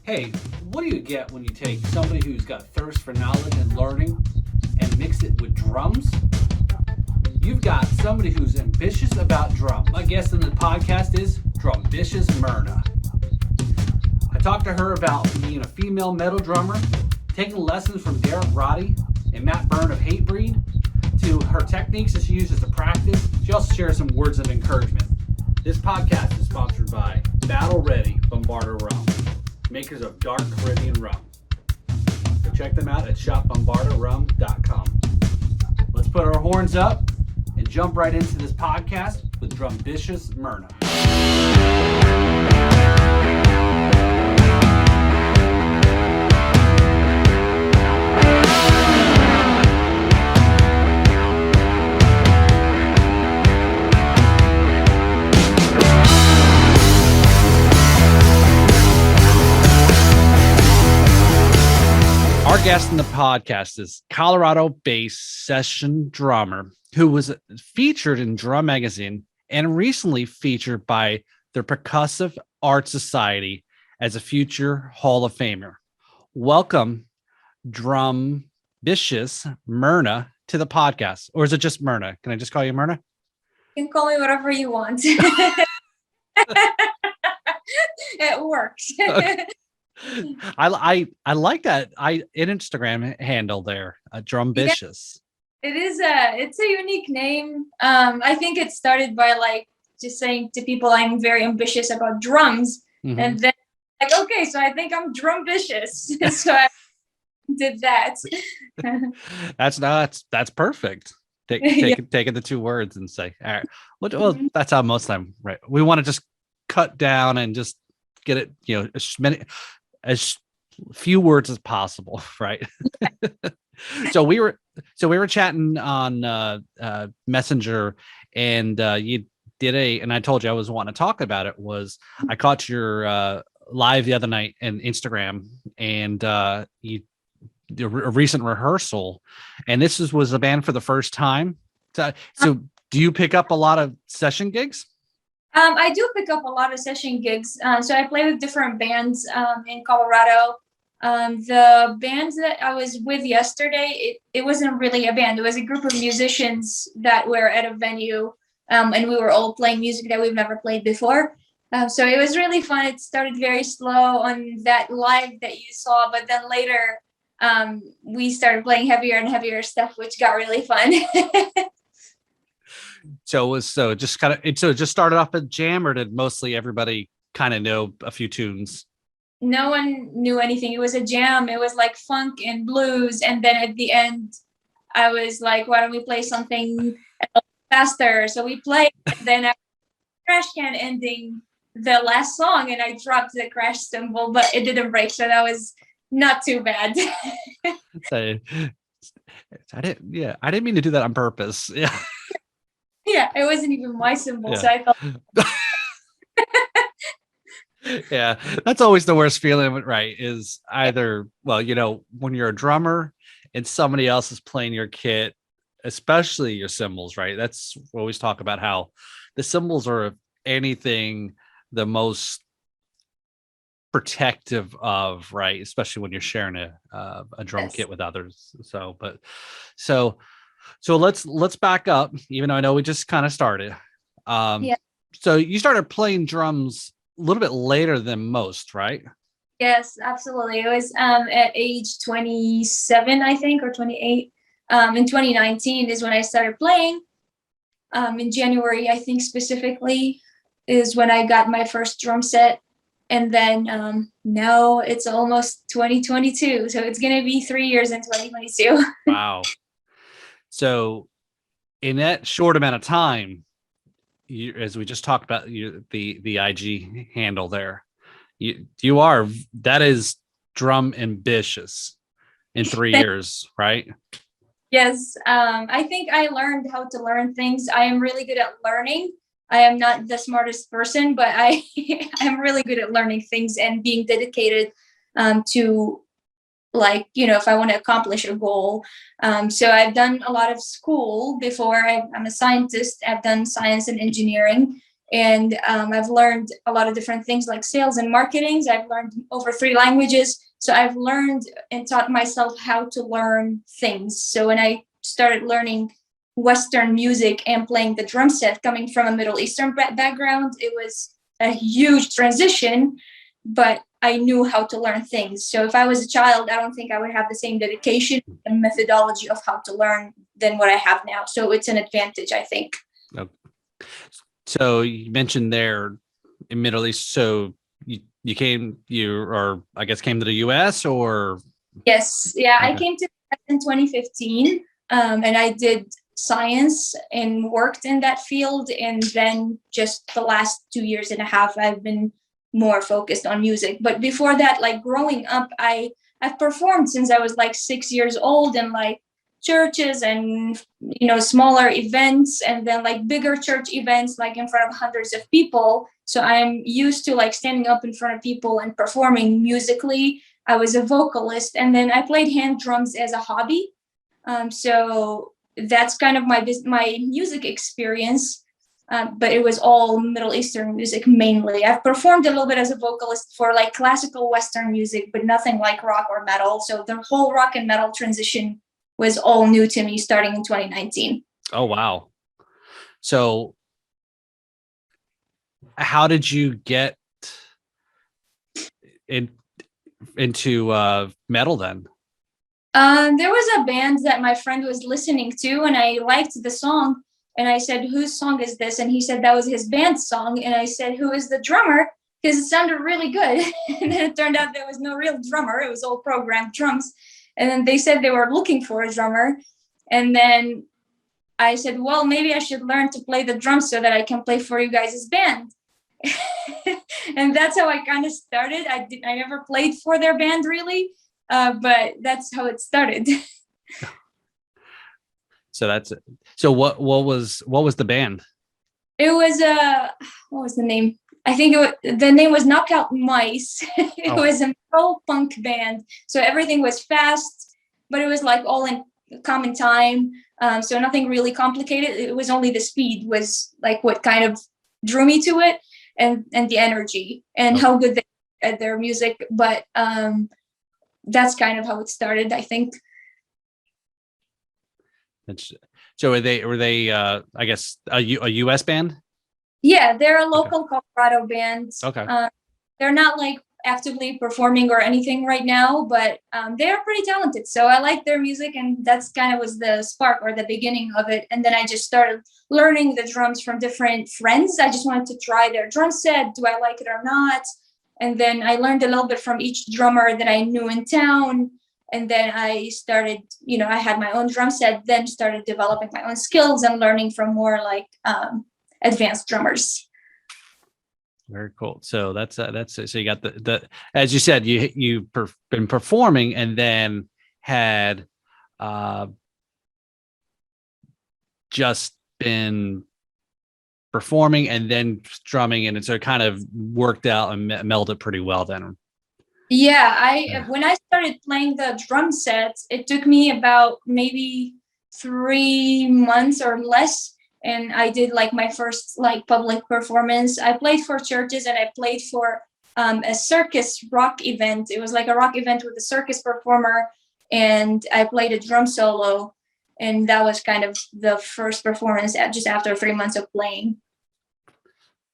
Hey, what do you get when you take somebody who's got thirst for knowledge and learning and mix it with drums? You've got somebody who's ambitious about drum. My guest in the podcast is Drumbitious Mirna. I talked to her about being a female metal drummer, taking lessons from Derek Roddy and Matt Byrne of Hatebreed, to her techniques that she uses to practice. She also shares some words of encouragement. This podcast is sponsored by Battle Ready Bombarda Rum, makers of dark Caribbean rum. So check them out at shopbombardarum.com. Let's put our horns up and jump right into this podcast with Drumbitious Mirna. Our guest in the podcast is Colorado-based session drummer who was featured in Drum Magazine and recently featured by the Percussive Arts Society as a future Hall of Famer. Welcome, Drumbitious Mirna, to the podcast. Or is it just Mirna? Can I just call you Mirna? You can call me whatever you want. It works. I like that Instagram handle there, Drumbitious. Yeah, it's a unique name. I think it started by just saying to people I'm very ambitious about drums, and then okay, so I think I'm drumbitious. So I did that. That's perfect. Taking the two words and say, all right. Well, that's how most of the time, right? We want to just cut down and just get it, as few words as possible, right? So we were chatting on Messenger, and you did and I told you I was wanting to talk about it. I caught your live the other night on Instagram, and you did a recent rehearsal, and this was a band for the first time. So do you pick up a lot of session gigs? I do pick up a lot of session gigs. So I play with different bands in Colorado. The bands that I was with yesterday, it wasn't really a band. It was a group of musicians that were at a venue, and we were all playing music that we've never played before. So it was really fun. It started very slow on that live that you saw, but then later we started playing heavier and heavier stuff, which got really fun. So it just started off a jam, or did mostly everybody kind of know a few tunes? No one knew anything. It was a jam. It was like funk and blues, and then at the end, I was like, "Why don't we play something faster?" So we played. Then I crash can ending the last song, and I dropped the crash cymbal, but it didn't break, so that was not too bad. I didn't mean to do that on purpose. Yeah. Yeah, it wasn't even my cymbal, so I felt. Yeah, that's always the worst feeling, right? Is either, when you're a drummer and somebody else is playing your kit, especially your cymbals, right? That's we always talk about how the cymbals are, if anything, the most protective of, right? Especially when you're sharing a drum kit with others. So let's back up, even though I know we just kind of started. So you started playing drums a little bit later than most, right? Yes, absolutely. It was at age 27, I think, or 28. In 2019 is when I started playing. In January, I think specifically, is when I got my first drum set. And then now it's almost 2022. So it's going to be 3 years in 2022. Wow. So in that short amount of time, as we just talked about, the IG handle there, that is drum ambitious in 3 years, right? Yes. I think I learned how to learn things. I am really good at learning. I am not the smartest person, but I'm really good at learning things and being dedicated to, if I want to accomplish a goal. So I've done a lot of school before. I'm a scientist. I've done science and engineering. And I've learned a lot of different things like sales and marketing. I've learned over 3 languages. So I've learned and taught myself how to learn things. So when I started learning Western music and playing the drum set, coming from a Middle Eastern background, it was a huge transition, but I knew how to learn things. So if I was a child, I don't think I would have the same dedication and methodology of how to learn than what I have now. So it's an advantage, I think. Okay. So you mentioned there in Middle East. So you came to the US or? Yes. Yeah. Okay. I came to US in 2015 and I did science and worked in that field. And then just the last 2.5 years, I've been more focused on music. But before that, like growing up, I've performed since I was like 6 years old in like churches and smaller events, and then like bigger church events like in front of hundreds of people. So I'm used to like standing up in front of people and performing musically. I was a vocalist, and then I played hand drums as a hobby. So that's kind of my music experience. But it was all Middle Eastern music mainly. I've performed a little bit as a vocalist for like classical Western music, but nothing like rock or metal. So the whole rock and metal transition was all new to me starting in 2019. Oh, wow. So how did you get into metal then? There was a band that my friend was listening to, and I liked the song. And I said, whose song is this? And he said that was his band's song. And I said, who is the drummer? Because it sounded really good. And then it turned out there was no real drummer. It was all programmed drums. And then they said they were looking for a drummer. And then I said, well, maybe I should learn to play the drums so that I can play for you guys' band. And that's how I kind of started. I never played for their band really, but that's how it started. So that's it. So what was the band? It was what was the name? I think the name was Knockout Mice. It was a metal punk band. So everything was fast, but it was like all in common time. So nothing really complicated. It was only the speed was like what kind of drew me to it, and the energy and how good they at their music. But that's kind of how it started, I think. So were they I guess a US band? Yeah, they're a local Colorado band. Okay. They're not like actively performing or anything right now, but they're pretty talented. So I like their music, and that's kind of was the spark or the beginning of it. And then I just started learning the drums from different friends. I just wanted to try their drum set. Do I like it or not? And then I learned a little bit from each drummer that I knew in town. And then I started, I had my own drum set, then started developing my own skills and learning from more like advanced drummers. Very cool. So that's so you got the as you said, you've been performing and then had just been performing and then drumming, and so it kind of worked out and melded pretty well then. Yeah, when I started playing the drum sets, it took me about maybe 3 months or less. And I did like my first like public performance. I played for churches, and I played for a circus rock event. It was like a rock event with a circus performer, and I played a drum solo. And that was kind of the first performance just after 3 months of playing.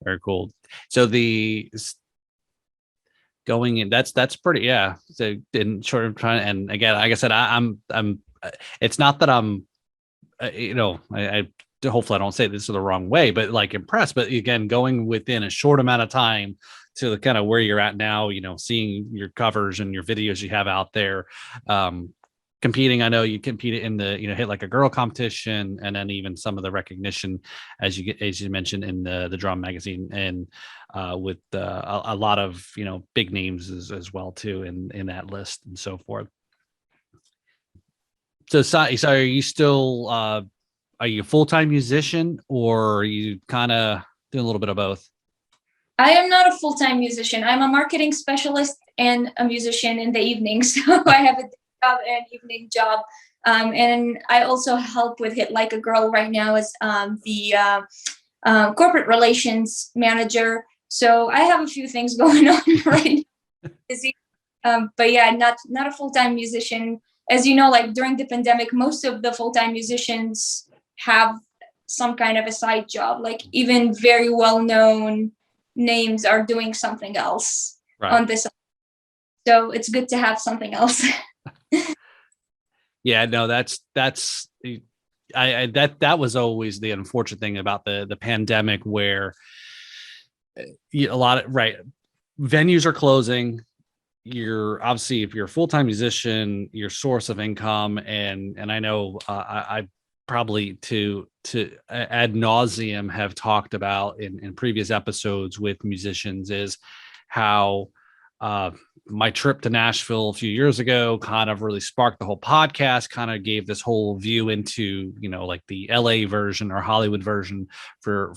Very cool. So going in, that's pretty, yeah. So in short of trying, and again, like I said, I'm it's not that I'm I hopefully I don't say this the wrong way, but like impressed. But again, going within a short amount of time to the kind of where you're at now, seeing your covers and your videos you have out there, competing. I know you competed in the Hit Like a Girl competition, and then even some of the recognition as you mentioned in the drum magazine, and with a lot of big names as well too in that list and so forth. So are you still are you a full-time musician, or are you kind of doing a little bit of both? I am not a full-time musician. I'm a marketing specialist and a musician in the evening. So I have a day job and an evening job. And I also help with Hit Like a Girl right now as the corporate relations manager. So I have a few things going on right now. Busy. But yeah, not a full-time musician. As you know, like during the pandemic, most of the full-time musicians have some kind of a side job. Like even very well-known names are doing something else on this. So it's good to have something else. Yeah, no, that was always the unfortunate thing about the pandemic, where a lot of venues are closing. You're obviously, if you're a full-time musician, your source of income, and I know I probably to ad nauseum have talked about in previous episodes with musicians, is how my trip to Nashville a few years ago kind of really sparked the whole podcast, kind of gave this whole view into, like the LA version or Hollywood version for,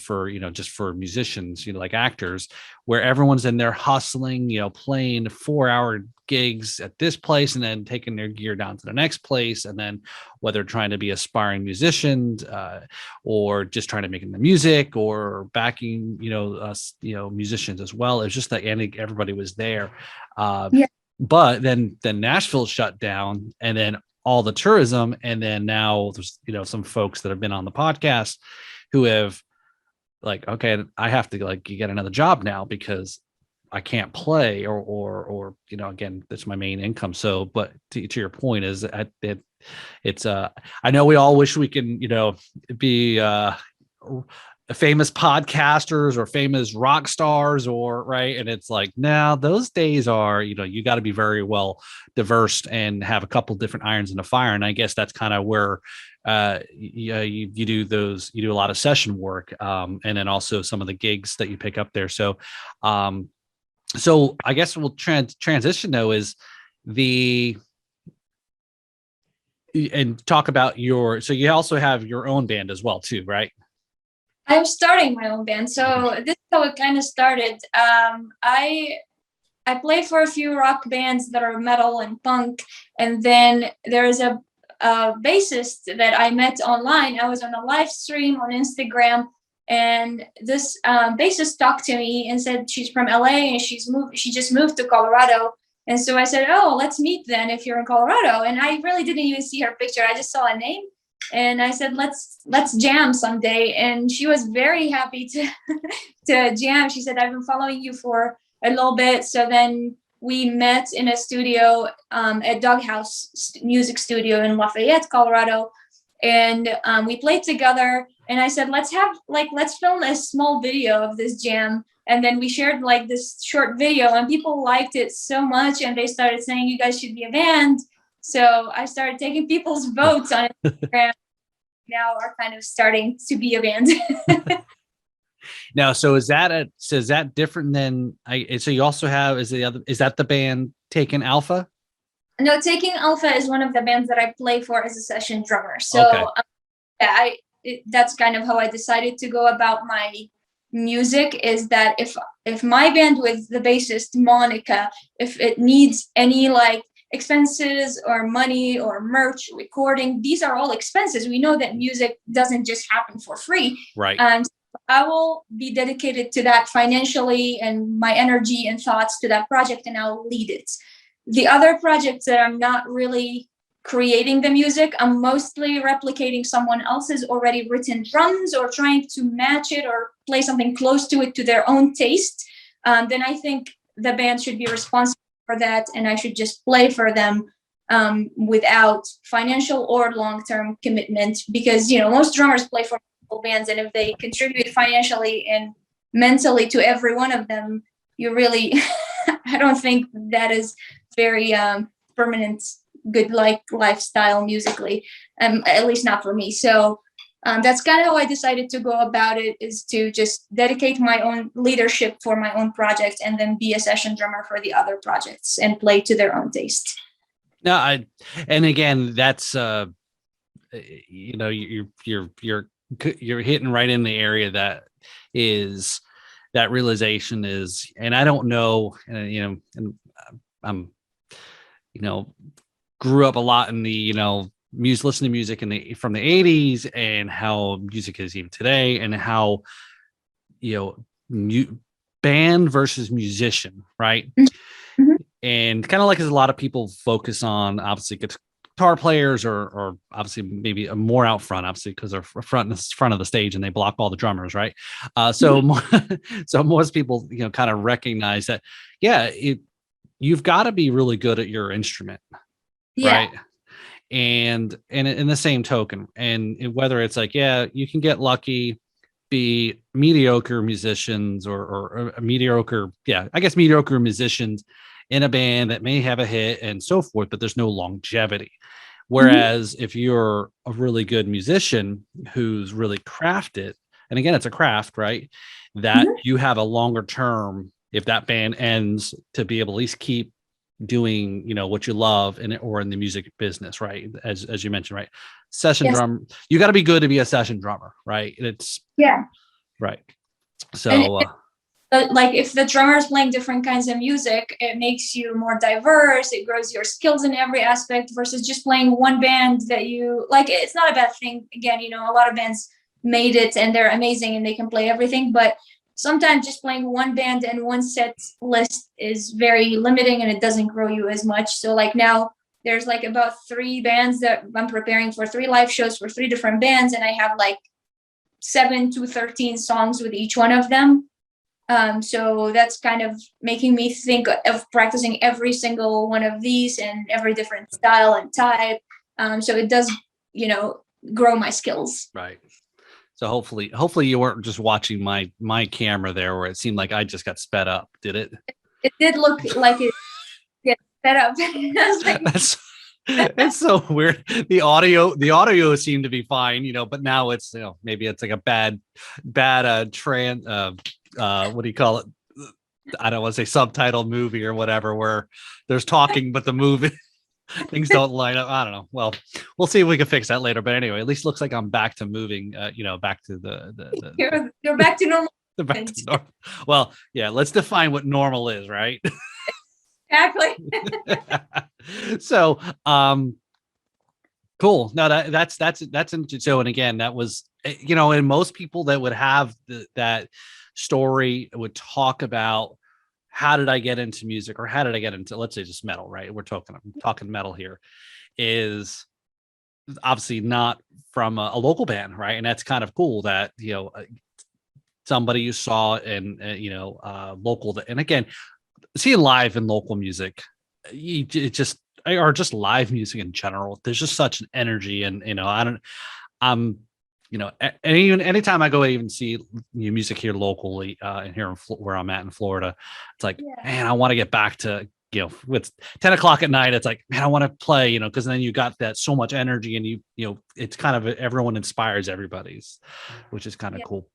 just for musicians, like actors, where everyone's in there hustling, playing 4-hour gigs at this place and then taking their gear down to the next place. And then whether trying to be aspiring musicians or just trying to make the music or backing, us, musicians as well. It's just that everybody was there. But then Nashville shut down, and then all the tourism. And then now there's, some folks that have been on the podcast who have like, okay, I have to get another job now because I can't play or again, that's my main income. So, but to your point is it's I know we all wish we can, be famous podcasters or famous rock stars or right. And it's like, now those days are, you got to be very well diverse and have a couple different irons in the fire. And I guess that's kind of where you do a lot of session work, and then also some of the gigs that you pick up there. So so I guess we'll transition though, is and talk about so you also have your own band as well too, right? I'm starting my own band. So this is how it kind of started. I play for a few rock bands that are metal and punk. And then there's a bassist that I met online. I was on a live stream on Instagram, and this bassist talked to me and said she's from LA and she just moved to Colorado. And so I said, oh, let's meet then if you're in Colorado. And I really didn't even see her picture. I just saw a name. And I said, let's jam someday. And she was very happy to jam. She said, I've been following you for a little bit. So then we met in a studio at Doghouse Music Studio in Lafayette, Colorado. And we played together. And I said, let's film a small video of this jam. And then we shared this short video, and people liked it so much. And they started saying, you guys should be a band. So I started taking people's votes on Instagram. Now are kind of starting to be a band. Now, so is that different than so you also have, is that the band Taken Alpha? No, Taking Alpha is one of the bands that I play for as a session drummer. So okay. That's kind of how I decided to go about my music, is that if my band with the bassist Monica, if it needs any expenses or money or merch, recording, these are all expenses. We know that music doesn't just happen for free. Right. And I will be dedicated to that financially and my energy and thoughts to that project, and I'll lead it. The other projects that I'm not really creating the music, I'm mostly replicating someone else's already written drums or trying to match it or play something close to it to their own taste. Then I think the band should be responsible for that, and I should just play for them without financial or long-term commitment, because most drummers play for multiple bands, and if they contribute financially and mentally to every one of them, you really I don't think that is very permanent good lifestyle musically, at least not for me. So that's kind of how I decided to go about it, is to just dedicate my own leadership for my own project and then be a session drummer for the other projects and play to their own taste. No, and again, that's you're hitting right in the area that is that realization is, and I don't know, and I'm grew up a lot in the listening to music from the 80s, and how music is even today, and how band versus musician, right? Mhm. And kind of like as a lot of people focus on obviously guitar players or obviously maybe more out front, obviously because they're front of the stage and they block all the drummers, right? So most people kind of recognize that you've got to be really good at your instrument, right? And in the same token, and whether it's like you can get lucky, be mediocre musicians or a mediocre mediocre musicians in a band that may have a hit and so forth, but there's no longevity. Whereas if you're a really good musician who's really crafted, and again, it's a craft, right? That you have a longer term, if that band ends, to be able to at least keep doing, what you love or in the music business, right? As you mentioned, right? Session drum, you got to be good to be a session drummer, right? It's right. So like if the drummer is playing different kinds of music, it makes you more diverse. It grows your skills in every aspect versus just playing one band that you like. It's not a bad thing. Again, a lot of bands made it and they're amazing and they can play everything. But sometimes just playing one band and one set list is very limiting and it doesn't grow you as much. So like now there's like about 3 bands that I'm preparing for, 3 live shows for 3 different bands. And I have like 7 to 13 songs with each one of them. So that's kind of making me think of practicing every single one of these and every different style and type. So it does, grow my skills. Right. So hopefully you weren't just watching my camera there where it seemed like I just got sped up. Did it? It did look like it get sped up. It's so weird. The audio seemed to be fine, but now it's maybe it's like a bad what do you call it? I don't want to say subtitled movie or whatever where there's talking but the movie things don't line up. I don't know. Well, we'll see if we can fix that later. But anyway, at least looks like I'm back to moving. Back to the you're back to normal. Back to normal. Well, yeah. Let's define what normal is, right? Exactly. So, cool. No, that's interesting. So, and again, that was and most people that would have that story would talk about how did I get into music or how did I get into, let's say, just metal, right? I'm talking metal here, is obviously not from a local band, right? And that's kind of cool that somebody you saw in local, and again, seeing live and local music, it just, or just live music in general, there's just such an energy, and anytime I go even see music here locally, and here where I'm at in Florida, it's like, man, I want to get back to, it's 10 o'clock at night. It's like, man, I want to play, because then you got that so much energy and it's kind of everyone inspires everybody's, which is kind of cool.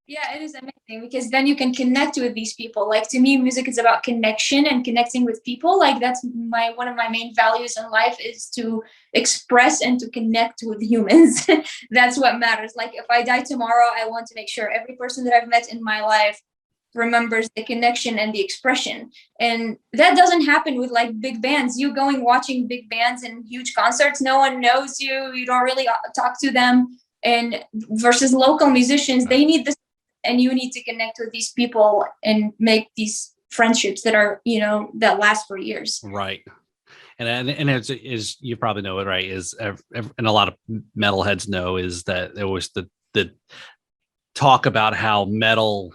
Yeah, it is amazing because then you can connect with these people. Like to me, music is about connection and connecting with people. Like that's one of my main values in life is to express and to connect with humans. That's what matters. Like if I die tomorrow, I want to make sure every person that I've met in my life remembers the connection and the expression. And that doesn't happen with like big bands. You watching big bands and huge concerts, no one knows you. You don't really talk to them. And versus local musicians, they need this. And you need to connect with these people and make these friendships that are, that last for years. Right. And it's is you probably know it, right? Is and a lot of metalheads know is that there was the talk about how metal,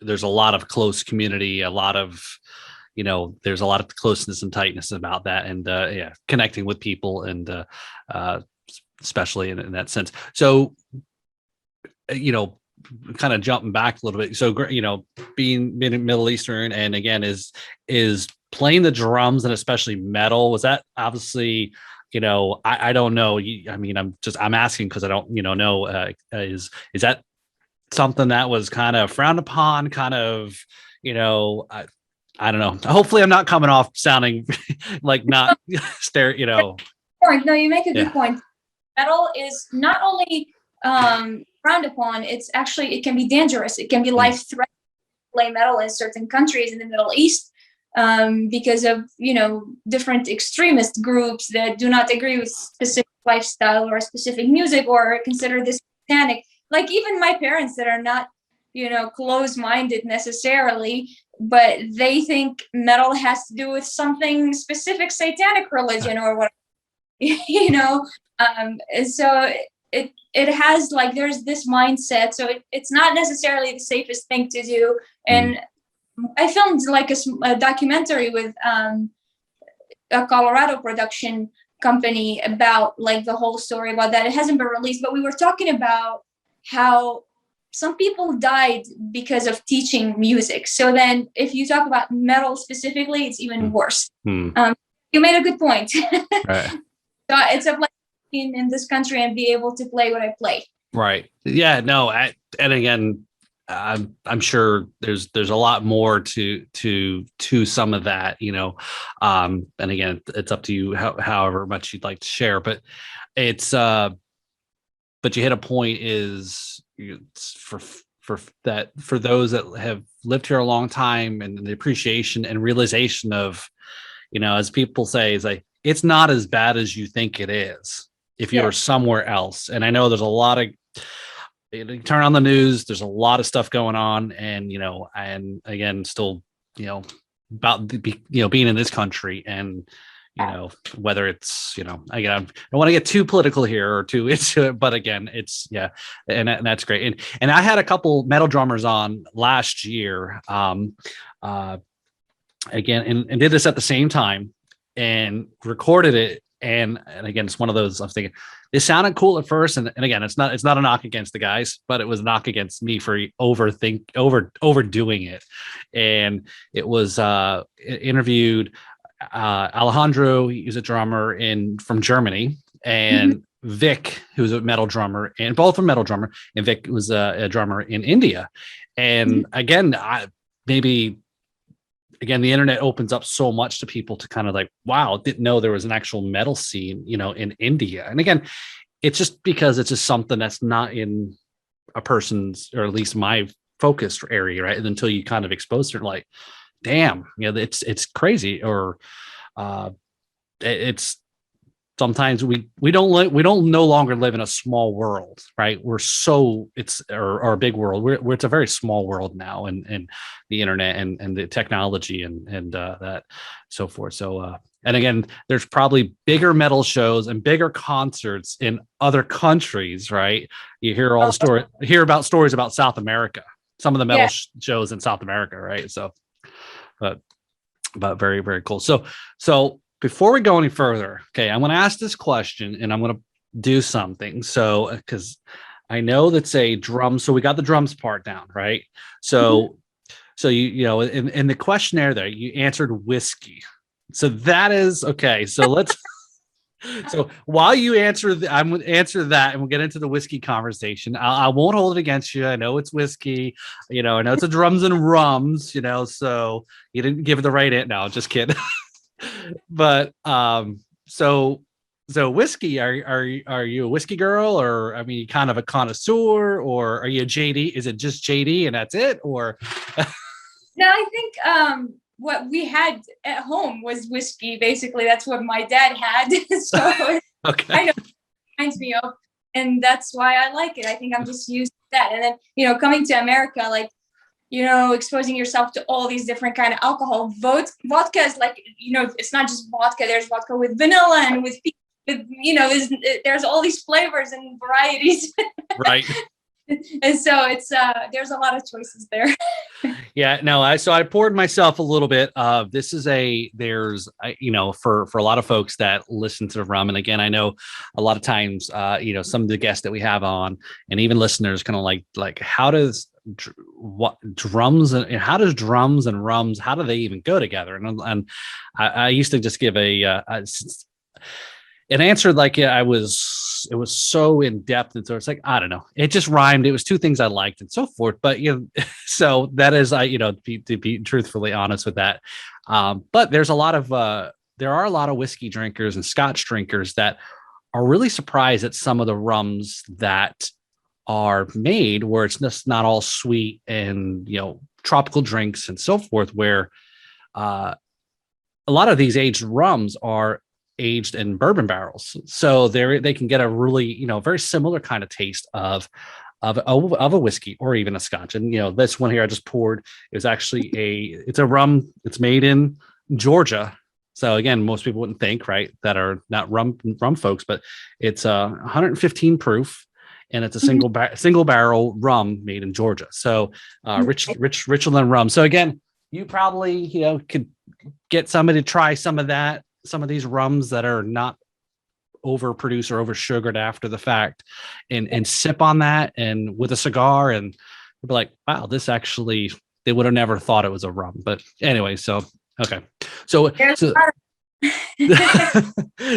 there's a lot of close community, a lot of, there's a lot of closeness and tightness about that, and connecting with people, and especially in that sense. So, kind of jumping back a little bit. So, being Middle Eastern, and again, is playing the drums, and especially metal, was that obviously, I don't know. I'm asking because I don't, know, is that something that was kind of frowned upon, kind of, I don't know. Hopefully I'm not coming off sounding like not stereo, No, you make a good point. Metal is not only, frowned upon, it can be dangerous. It can be life-threatening to play metal in certain countries in the Middle East, because of different extremist groups that do not agree with specific lifestyle or specific music or consider this satanic. Like even my parents that are not closed-minded necessarily, but they think metal has to do with something specific, satanic religion or what, and so it has like, there's this mindset, so it's not necessarily the safest thing to do. And I filmed like a documentary with a Colorado production company about like the whole story about that. It hasn't been released, but we were talking about how some people died because of teaching music. So then if you talk about metal specifically, it's even worse. You made a good point. Right. So it's a blessing in this country and be able to play what I play. Right. Yeah. No. And again, I'm sure there's a lot more to some of that, and again, it's up to you however much you'd like to share, but it's but you hit a point is for those that have lived here a long time, and the appreciation and realization of, as people say, is like, it's not as bad as you think it is if you're somewhere else. And I know there's a lot of, you turn on the news, there's a lot of stuff going on, and and again, still about being in this country, and whether it's again, I don't want to get too political here or too into it, but again, it's and that's great. And I had a couple metal drummers on last year, again, and did this at the same time and recorded it. And again, it's one of those, I'm thinking it sounded cool at first. And again, it's not a knock against the guys, but it was a knock against me for overdoing it. And it was interviewed Alejandro, he's a drummer from Germany, and Vic, who's a metal drummer, and both are metal drummer, and Vic was a drummer in India. And again, again, the internet opens up so much to people to kind of like, wow, didn't know there was an actual metal scene, in India. And again, it's just because it's just something that's not in a person's, or at least my focus area, right? And until you kind of expose it, like, damn, it's crazy. Or it's sometimes we don't no longer live in a small world, right? It's a big world. It's a very small world now, and the internet and the technology and that so forth. So and again, there's probably bigger metal shows and bigger concerts in other countries, right? You hear about stories about South America, some of the metal shows in South America, right? So, but very, very cool. So before we go any further, okay, I'm going to ask this question, and I'm going to do something. So, because I know that's a drum. So we got the drums part down, right? So, so in the questionnaire there, you answered whiskey. So that is okay. So let's. So while you answer, I'm going to answer that, and we'll get into the whiskey conversation. I won't hold it against you. I know it's whiskey. I know it's a drums and rums. So you didn't give it the right answer. No, just kidding. But so whiskey, are you a whiskey girl, or kind of a connoisseur, or are you a JD? Is it just JD and that's it, or? No, I think what we had at home was whiskey. Basically, that's what my dad had. So okay, kind of reminds me of, and that's why I like it. I think I'm just used to that. And then coming to America, like exposing yourself to all these different kind of alcohol. Vodka is like, it's not just vodka. There's vodka with vanilla and with there's all these flavors and varieties. Right. And so it's there's a lot of choices there. Yeah, no, I poured myself a little bit of this. For a lot of folks that listen to the rum, and again, I know a lot of times some of the guests that we have on, and even listeners, kind of like how does drums and rums, how do they even go together? And I used to just give an answer like it was so in depth, and so it's like, I don't know, it just rhymed. It was two things I liked and so forth. But so that is to be truthfully honest with that. But there are a lot of whiskey drinkers and Scotch drinkers that are really surprised at some of the rums that are made, where it's just not all sweet and tropical drinks and so forth, where a lot of these aged rums are aged in bourbon barrels, so they can get a really very similar kind of taste of of a whiskey or even a scotch. And this one here I just poured is actually it's a rum. It's made in Georgia. So again, most people wouldn't think, right, that are not rum folks, but it's 115 proof, and it's a single barrel rum made in Georgia. So richer than rum. So again, you probably could get somebody to try some of these rums that are not overproduced or over sugared after the fact, and sip on that and with a cigar, and be like, wow, this actually, they would have never thought it was a rum. But anyway, so okay, so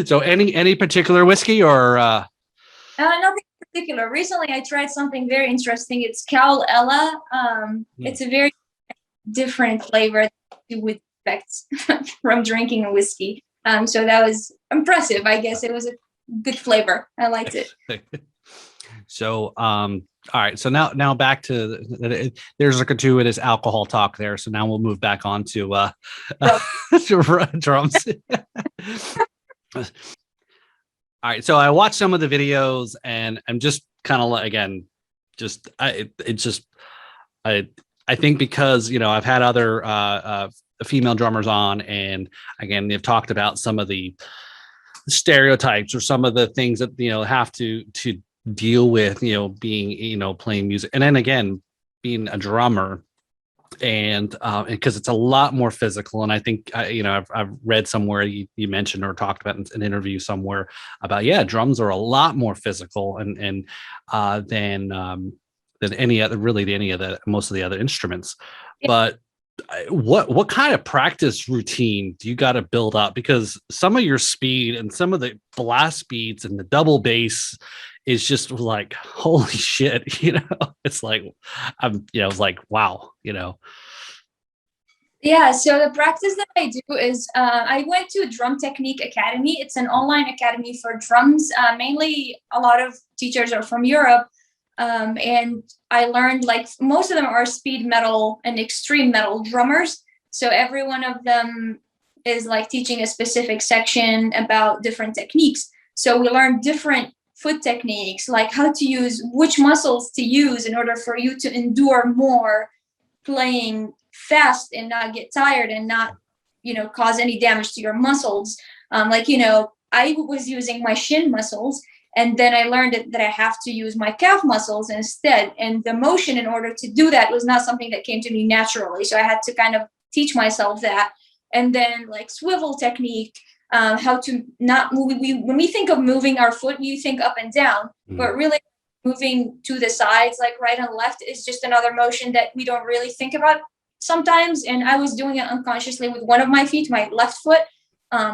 so any particular whiskey or nothing particular. Recently I tried something very interesting. It's Cal Ella. It's a very different flavor that you would expect from drinking a whiskey. So that was impressive. I guess it was a good flavor. I liked it. So, all right. So now back to there's a gratuitous alcohol talk there. So now we'll move back on to drums. All right. So I watched some of the videos, and I'm just kind of like, again, I think because I've had other female drummers on, and again, they've talked about some of the stereotypes or some of the things that have to deal with being playing music, and then again being a drummer, and because it's a lot more physical. And I think I've read somewhere you mentioned or talked about in an interview somewhere about drums are a lot more physical and than any other, most of the other instruments. But what kind of practice routine do you got to build up? Because some of your speed and some of the blast beats and the double bass is just like, holy shit, it's like, it's like, wow, Yeah, so the practice that I do is I went to Drum Technique Academy. It's an online academy for drums. Mainly a lot of teachers are from Europe. And I learned, like, most of them are speed metal and extreme metal drummers. So every one of them is like teaching a specific section about different techniques. So we learned different foot techniques, like how to use, which muscles to use in order for you to endure more playing fast and not get tired and not, cause any damage to your muscles. I was using my shin muscles. And then I learned that I have to use my calf muscles instead. And the motion in order to do that was not something that came to me naturally. So I had to kind of teach myself that. And then like swivel technique, how to not move. When we think of moving our foot, you think up and down, but really moving to the sides, like right and left, is just another motion that we don't really think about sometimes. And I was doing it unconsciously with one of my feet, my left foot,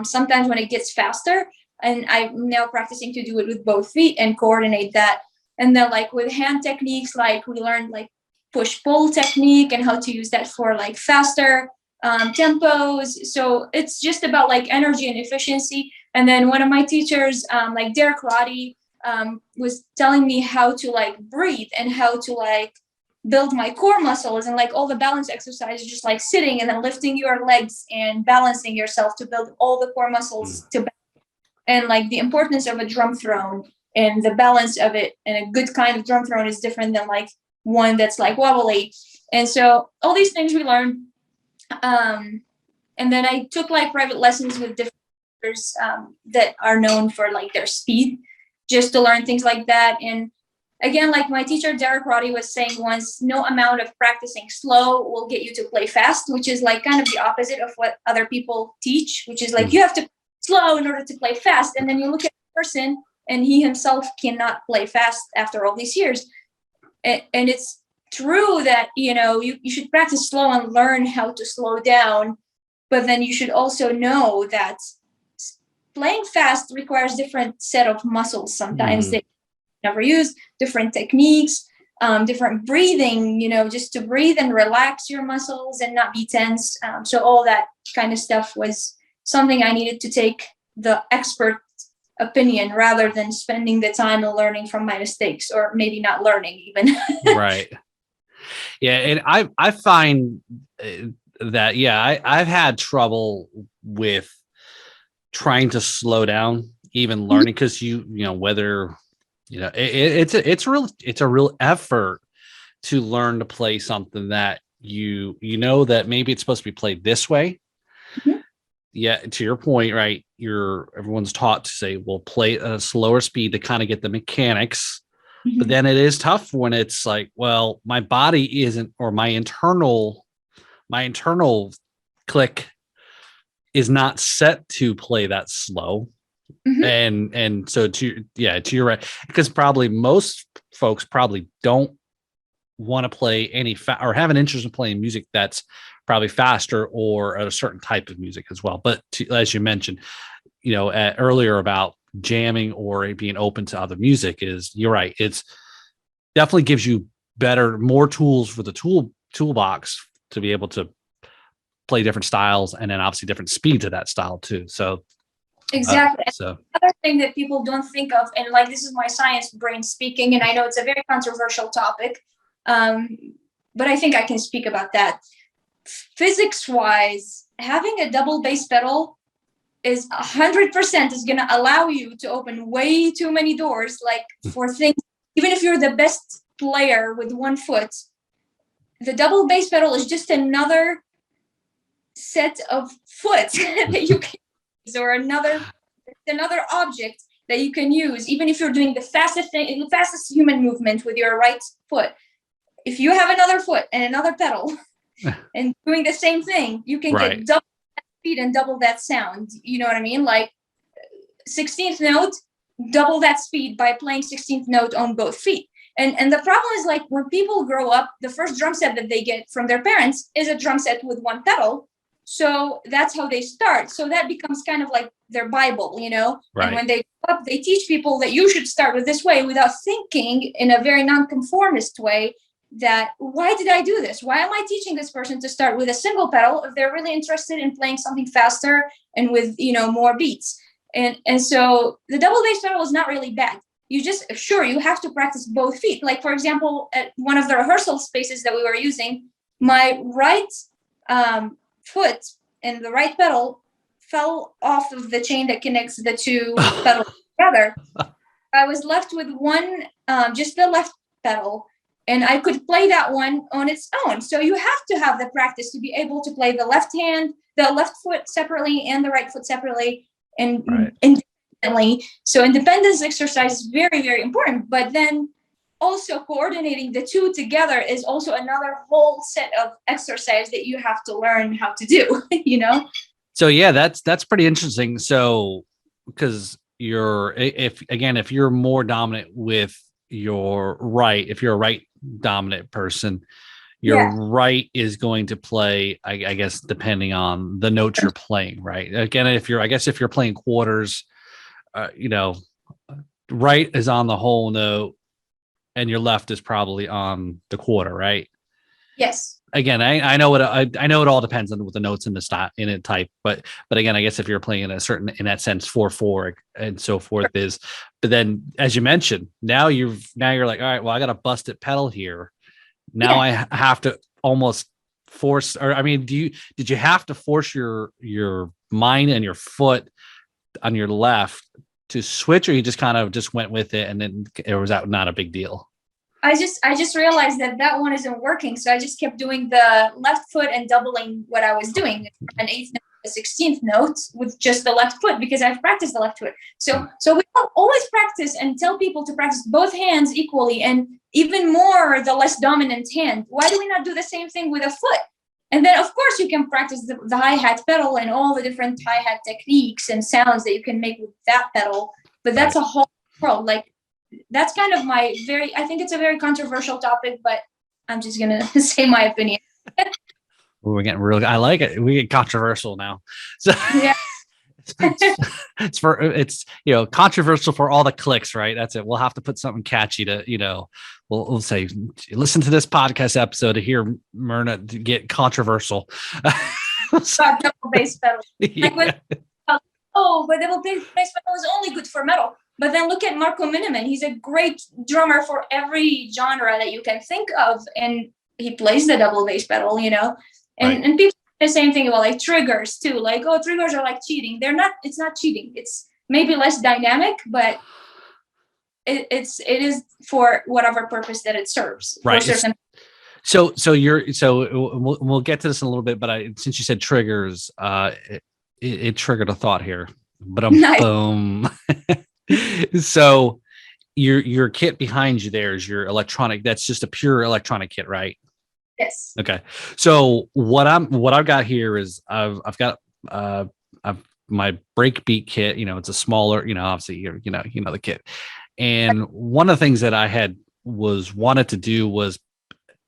sometimes when it gets faster. And I'm now practicing to do it with both feet and coordinate that. And then like with hand techniques, like we learned like push-pull technique and how to use that for like faster tempos. So it's just about like energy and efficiency. And then one of my teachers, like Derek Roddy, was telling me how to like breathe and how to like build my core muscles, and like all the balance exercises, just like sitting and then lifting your legs and balancing yourself to build all the core muscles to balance. And like the importance of a drum throne and the balance of it, and a good kind of drum throne is different than like one that's like wobbly. And so all these things we learned. And then I took like private lessons with different teachers that are known for like their speed, just to learn things like that. And again, like my teacher, Derek Roddy, was saying once, no amount of practicing slow will get you to play fast, which is like kind of the opposite of what other people teach, which is like you have to slow in order to play fast. And then you look at the person and he himself cannot play fast after all these years. And it's true that, you should practice slow and learn how to slow down. But then you should also know that playing fast requires different set of muscles. Sometimes they never use different techniques, different breathing, just to breathe and relax your muscles and not be tense. So all that kind of stuff was something I needed to take the expert opinion rather than spending the time and learning from my mistakes, or maybe not learning even. Right. Yeah. And I find that, I've had trouble with trying to slow down, even learning, because whether You know, it's a real effort to learn to play something that you know that maybe it's supposed to be played this way. Mhm. Yeah, to your point, right? Everyone's taught to say, well, play at a slower speed to kind of get the mechanics. But Mhm. then it is tough when it's like, well, my body isn't, or my internal click is not set to play that slow. Mhm. And so to your right, because probably most folks probably don't want to play or have an interest in playing music that's probably faster or a certain type of music as well. But as you mentioned, earlier about jamming or being open to other music, you're right. It's definitely gives you more tools for the toolbox to be able to play different styles, and then obviously different speeds of that style too. So Exactly. so Another thing that people don't think of, and like this is my science brain speaking, and I know it's a very controversial topic, but I think I can speak about that. Physics wise, having a double bass pedal is 100% is going to allow you to open way too many doors, like for things, even if you're the best player with one foot, the double bass pedal is just another set of foot that you can use, or another object that you can use, even if you're doing the fastest human movement with your right foot. If you have another foot and another pedal and doing the same thing, you can right. get double that speed and double that sound. You know what I mean? Like 16th note, double that speed by playing 16th note on both feet. And the problem is, like, when people grow up, the first drum set that they get from their parents is a drum set with one pedal. So that's how they start. So that becomes kind of like their Bible, you know? Right. And when they grow up, they teach people that you should start with this way without thinking in a very nonconformist way that, why did I do this? Why am I teaching this person to start with a single pedal if they're really interested in playing something faster and with, more beats? And so the double bass pedal is not really bad. You have to practice both feet. Like, for example, at one of the rehearsal spaces that we were using, my right foot and the right pedal fell off of the chain that connects the two pedals together. I was left with one, just the left pedal, and I could play that one on its own. So you have to have the practice to be able to play the left foot separately and the right foot separately, and Right. independently. So independence exercise is very, very important. But then also coordinating the two together is also another whole set of exercise that you have to learn how to do, So yeah, that's pretty interesting. So because if you're more dominant with your right, if you're a right dominant person, your right is going to play, I guess, depending on the notes you're playing, right? Again, if you're playing quarters, right is on the whole note and your left is probably on the quarter, right? Yes. Again, I know I know it all depends on what the notes in the style in it type, but again, I guess if you're playing in that sense 4/4 and so forth but then as you mentioned, now you're like, all right, well, I got a busted pedal here. Now I have to almost force, or I mean, did you have to force your mind and your foot on your left to switch, or you just kind of just went with it and then it was not a big deal? I just realized that one isn't working. So I just kept doing the left foot and doubling what I was doing, an 8th note, a 16th note with just the left foot, because I've practiced the left foot. So we always practice and tell people to practice both hands equally, and even more the less dominant hand. Why do we not do the same thing with a foot? And then, of course, you can practice the hi-hat pedal and all the different hi-hat techniques and sounds that you can make with that pedal. But that's a whole world. Like, that's kind of I think it's a very controversial topic, but I'm just going to say my opinion. We're getting real. I like it. We get controversial now. So yeah. it's controversial for all the clicks, right? That's it. We'll have to put something catchy to, we'll say, listen to this podcast episode to hear Mirna get controversial. Double bass pedal. Yeah. But double bass pedal is only good for metal. But then look at Marco Miniman. He's a great drummer for every genre that you can think of, and he plays the double bass pedal, And people say the same thing about like triggers too. Like, oh, triggers are like cheating. They're not. It's not cheating. It's maybe less dynamic, but it is for whatever purpose that it serves. Right. For certain. So we'll get to this in a little bit, but since you said triggers, it triggered a thought here. But Nice. boom. So your kit behind you there is your electronic. That's just a pure electronic kit, right? Yes. Okay. So what I've got here is I've got my breakbeat kit. It's a smaller. Obviously you know the kit. And one of the things that I had wanted to do was,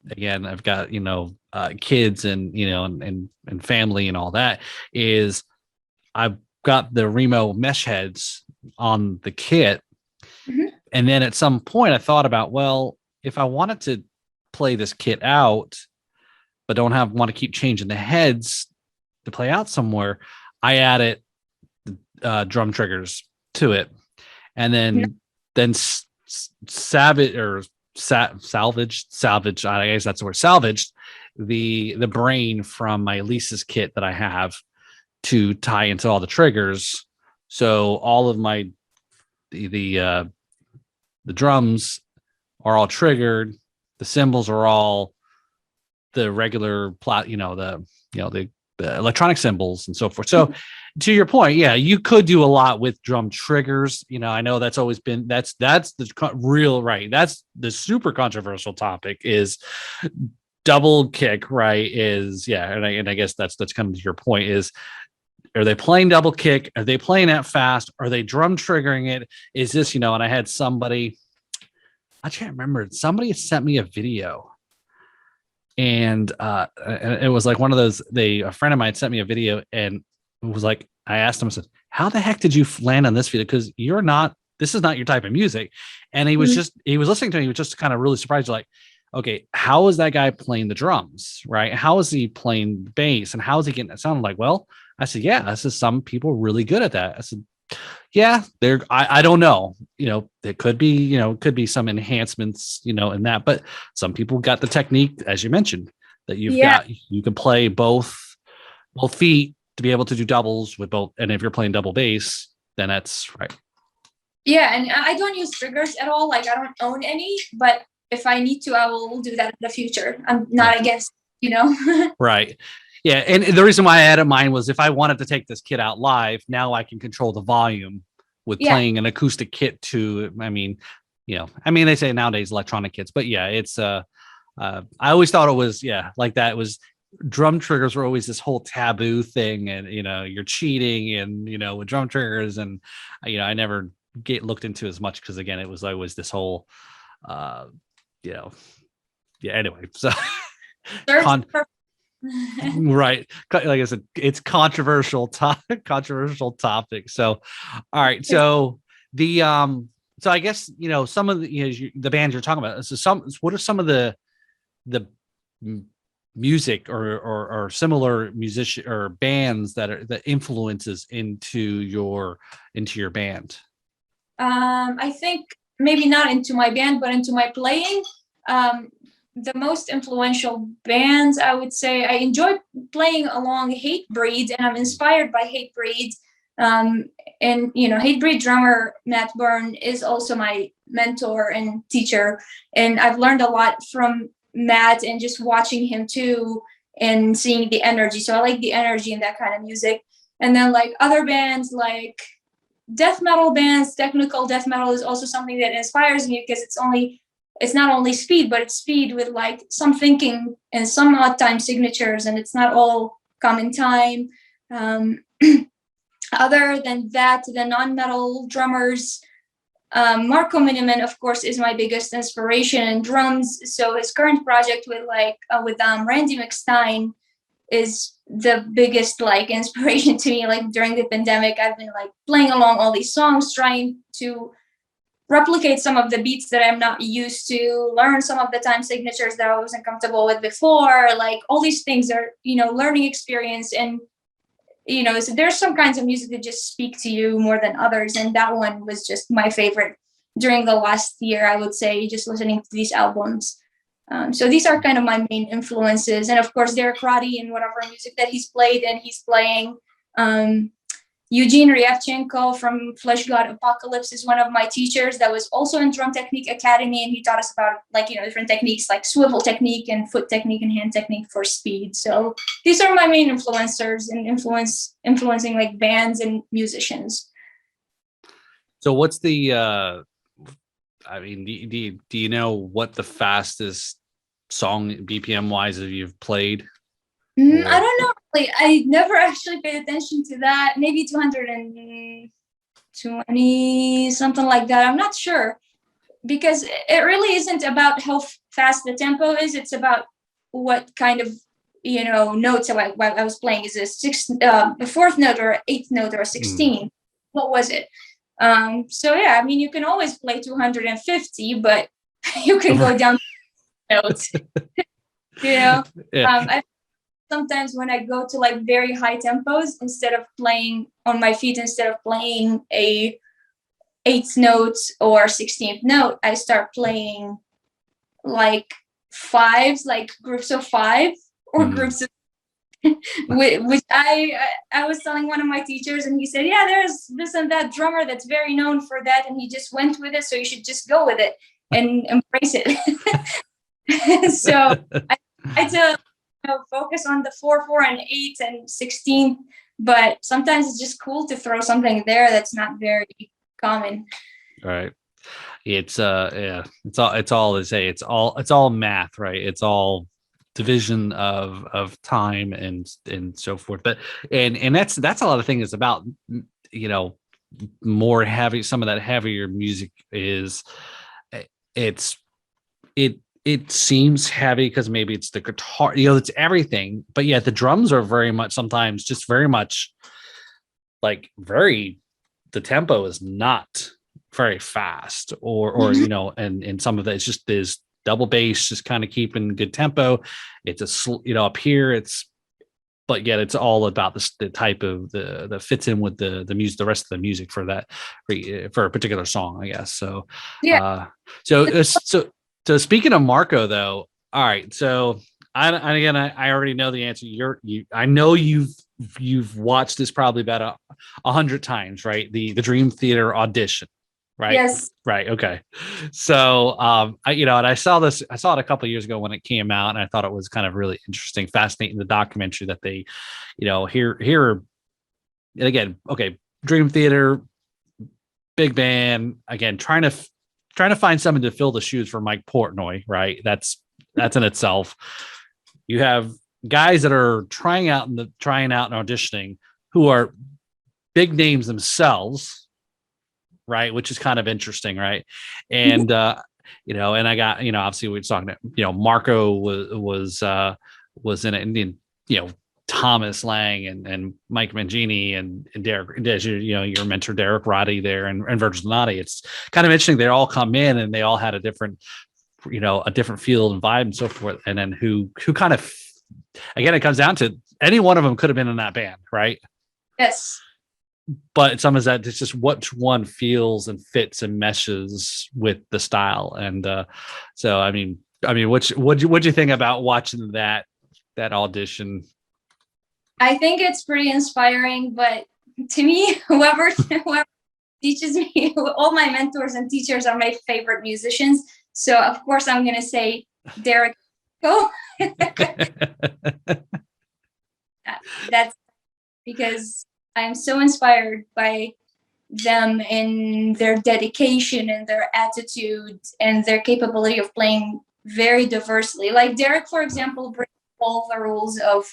again, I've got kids and and family and all that, is I've got the Remo mesh heads on the kit. Mm-hmm. And then at some point I thought about, well, if I wanted to play this kit out but don't want to keep changing the heads to play out somewhere, I added drum triggers to it, and then salvaged, I guess that's the word, salvaged the brain from my Lisa's kit that I have to tie into all the triggers. So all of my the drums are all triggered, the cymbals are all the regular the electronic cymbals and so forth. So to your point, yeah, you could do a lot with drum triggers. I know that's always been, that's the real, right. That's the super controversial topic, is double kick, right? Is, yeah. And I guess that's kind of your point, is, are they playing double kick? Are they playing that fast? Are they drum triggering it? Is this, and I had somebody, I can't remember, somebody sent me a video, and it was like one of those, a friend of mine sent me a video, and it was like, I asked him, I said, how the heck did you land on this video? Because this is not your type of music. And he was he was listening to me, he was just kind of really surprised, like, okay, how is that guy playing the drums, right? How is he playing bass, and how is he getting it sounded like? Well, I said, yeah, this is, some people really good at that. I said, yeah, I don't know, it could be some enhancements, in that, but some people got the technique, as you mentioned, that you can play both feet to be able to do doubles with both. And if you're playing double bass, then that's right. Yeah. And I don't use triggers at all. Like, I don't own any, but if I need to, I will do that in the future. I'm not against, Right. Yeah. And the reason why I added mine was, if I wanted to take this kit out live, now I can control the volume with playing an acoustic kit too. They say nowadays electronic kits, but yeah, it's, I always thought it was, like that. It was, drum triggers were always this whole taboo thing, and, you're cheating, and, with drum triggers, and, I never looked into as much, because again, it was always this whole, anyway, so. Right, like I said, it's controversial topic. So, all right, so the so I guess some of the the bands you're talking about. So what are some of the music or similar musician or bands that influences into your band? I think maybe not into my band, but into my playing. The most influential bands, I would say, I enjoy playing along Hatebreed, and I'm inspired by Hatebreed. And Hatebreed drummer Matt Byrne is also my mentor and teacher, and I've learned a lot from Matt, and just watching him too, and seeing the energy. So I like the energy in that kind of music. And then, like, other bands, like death metal bands, technical death metal is also something that inspires me, because it's not only speed, but it's speed with like some thinking and some odd time signatures, and it's not all common time. Other than that, the non-metal drummers, Marco Miniman, of course, is my biggest inspiration in drums. So his current project with Randy McStein is the biggest like inspiration to me. Like, during the pandemic, I've been like playing along all these songs, trying to replicate some of the beats that I'm not used to, learn some of the time signatures that I wasn't comfortable with before. Like, all these things are, learning experience. And, so there's some kinds of music that just speak to you more than others. And that one was just my favorite during the last year, I would say, just listening to these albums. So these are kind of my main influences. And of course, Derek Roddy and whatever music that he's played and he's playing. Eugene Ryevchenko from Flesh God Apocalypse is one of my teachers that was also in Drum Technique Academy, and he taught us about different techniques like swivel technique and foot technique and hand technique for speed. So these are my main influencers and influencing like bands and musicians. So what's the I mean, do you know what the fastest song BPM wise you've played? I don't know. I never actually paid attention to that. Maybe 220, something like that. I'm not sure, because it really isn't about how fast the tempo is. It's about what kind of notes I was playing. Is it a fourth note or an eighth note or a 16? What was it? So yeah, I mean, you can always play 250, but you can go down notes. Yeah. Sometimes when I go to like very high tempos, instead of playing on my feet, instead of playing a 8th note or 16th note, I start playing like fives, like groups of 5 or groups of which I was telling one of my teachers, and he said, yeah, there's this and that drummer that's very known for that, and he just went with it, so you should just go with it and embrace it. So I to focus on the 4, 4, and 8 and 16, but sometimes it's just cool to throw something there that's not very common. Right. It's it's all they say. It's all math, right? It's all division of time and so forth. But and that's a lot of things about more heavy. Some of that heavier music is it seems heavy because maybe it's the guitar, it's everything. But yeah, the drums are very much sometimes just very much like the tempo is not very fast or and some of that it's just this double bass just kind of keeping good tempo. It's up here but yet it's all about the type of that fits in with the music, the rest of the music for that for a particular song, I guess. So yeah. So speaking of Marco though, all right, so I already know the answer. I know you've watched this probably about 100 times, right? The Dream Theater audition, right? Yes. Right. Okay. So, and I saw it a couple of years ago when it came out, and I thought it was kind of really interesting, fascinating, the documentary that they, here, and again, okay, Dream Theater, big band, again, trying to find someone to fill the shoes for Mike Portnoy, right? That's in itself. You have guys that are trying out and auditioning who are big names themselves, right? Which is kind of interesting, right? And and I got obviously we were talking Marco was in it, and Thomas Lang and Mike Mangini and Derek, your mentor Derek Roddy there and Virgil Donati. It's kind of interesting. They all come in and they all had a different feel and vibe and so forth. And then who kind of, again, it comes down to any one of them could have been in that band, right? Yes. But some of that, it's just which one feels and fits and meshes with the style. And so, I mean, what'd you think about watching that audition? I think it's pretty inspiring, but to me, whoever teaches me, all my mentors and teachers are my favorite musicians. So of course I'm going to say Derek. That's because I'm so inspired by them and their dedication and their attitude and their capability of playing very diversely. Like Derek, for example, brings all the rules of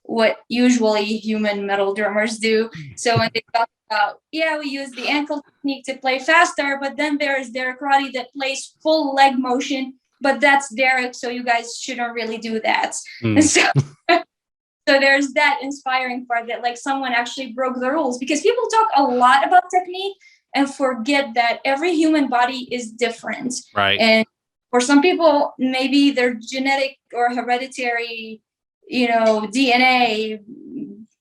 what usually human metal drummers do. So when they talk about, we use the ankle technique to play faster, but then there's Derek Roddy that plays full leg motion, but that's Derek, so you guys shouldn't really do that. So there's that inspiring part that like someone actually broke the rules, because people talk a lot about technique and forget that every human body is different. Right. And for some people, maybe their genetic or hereditary DNA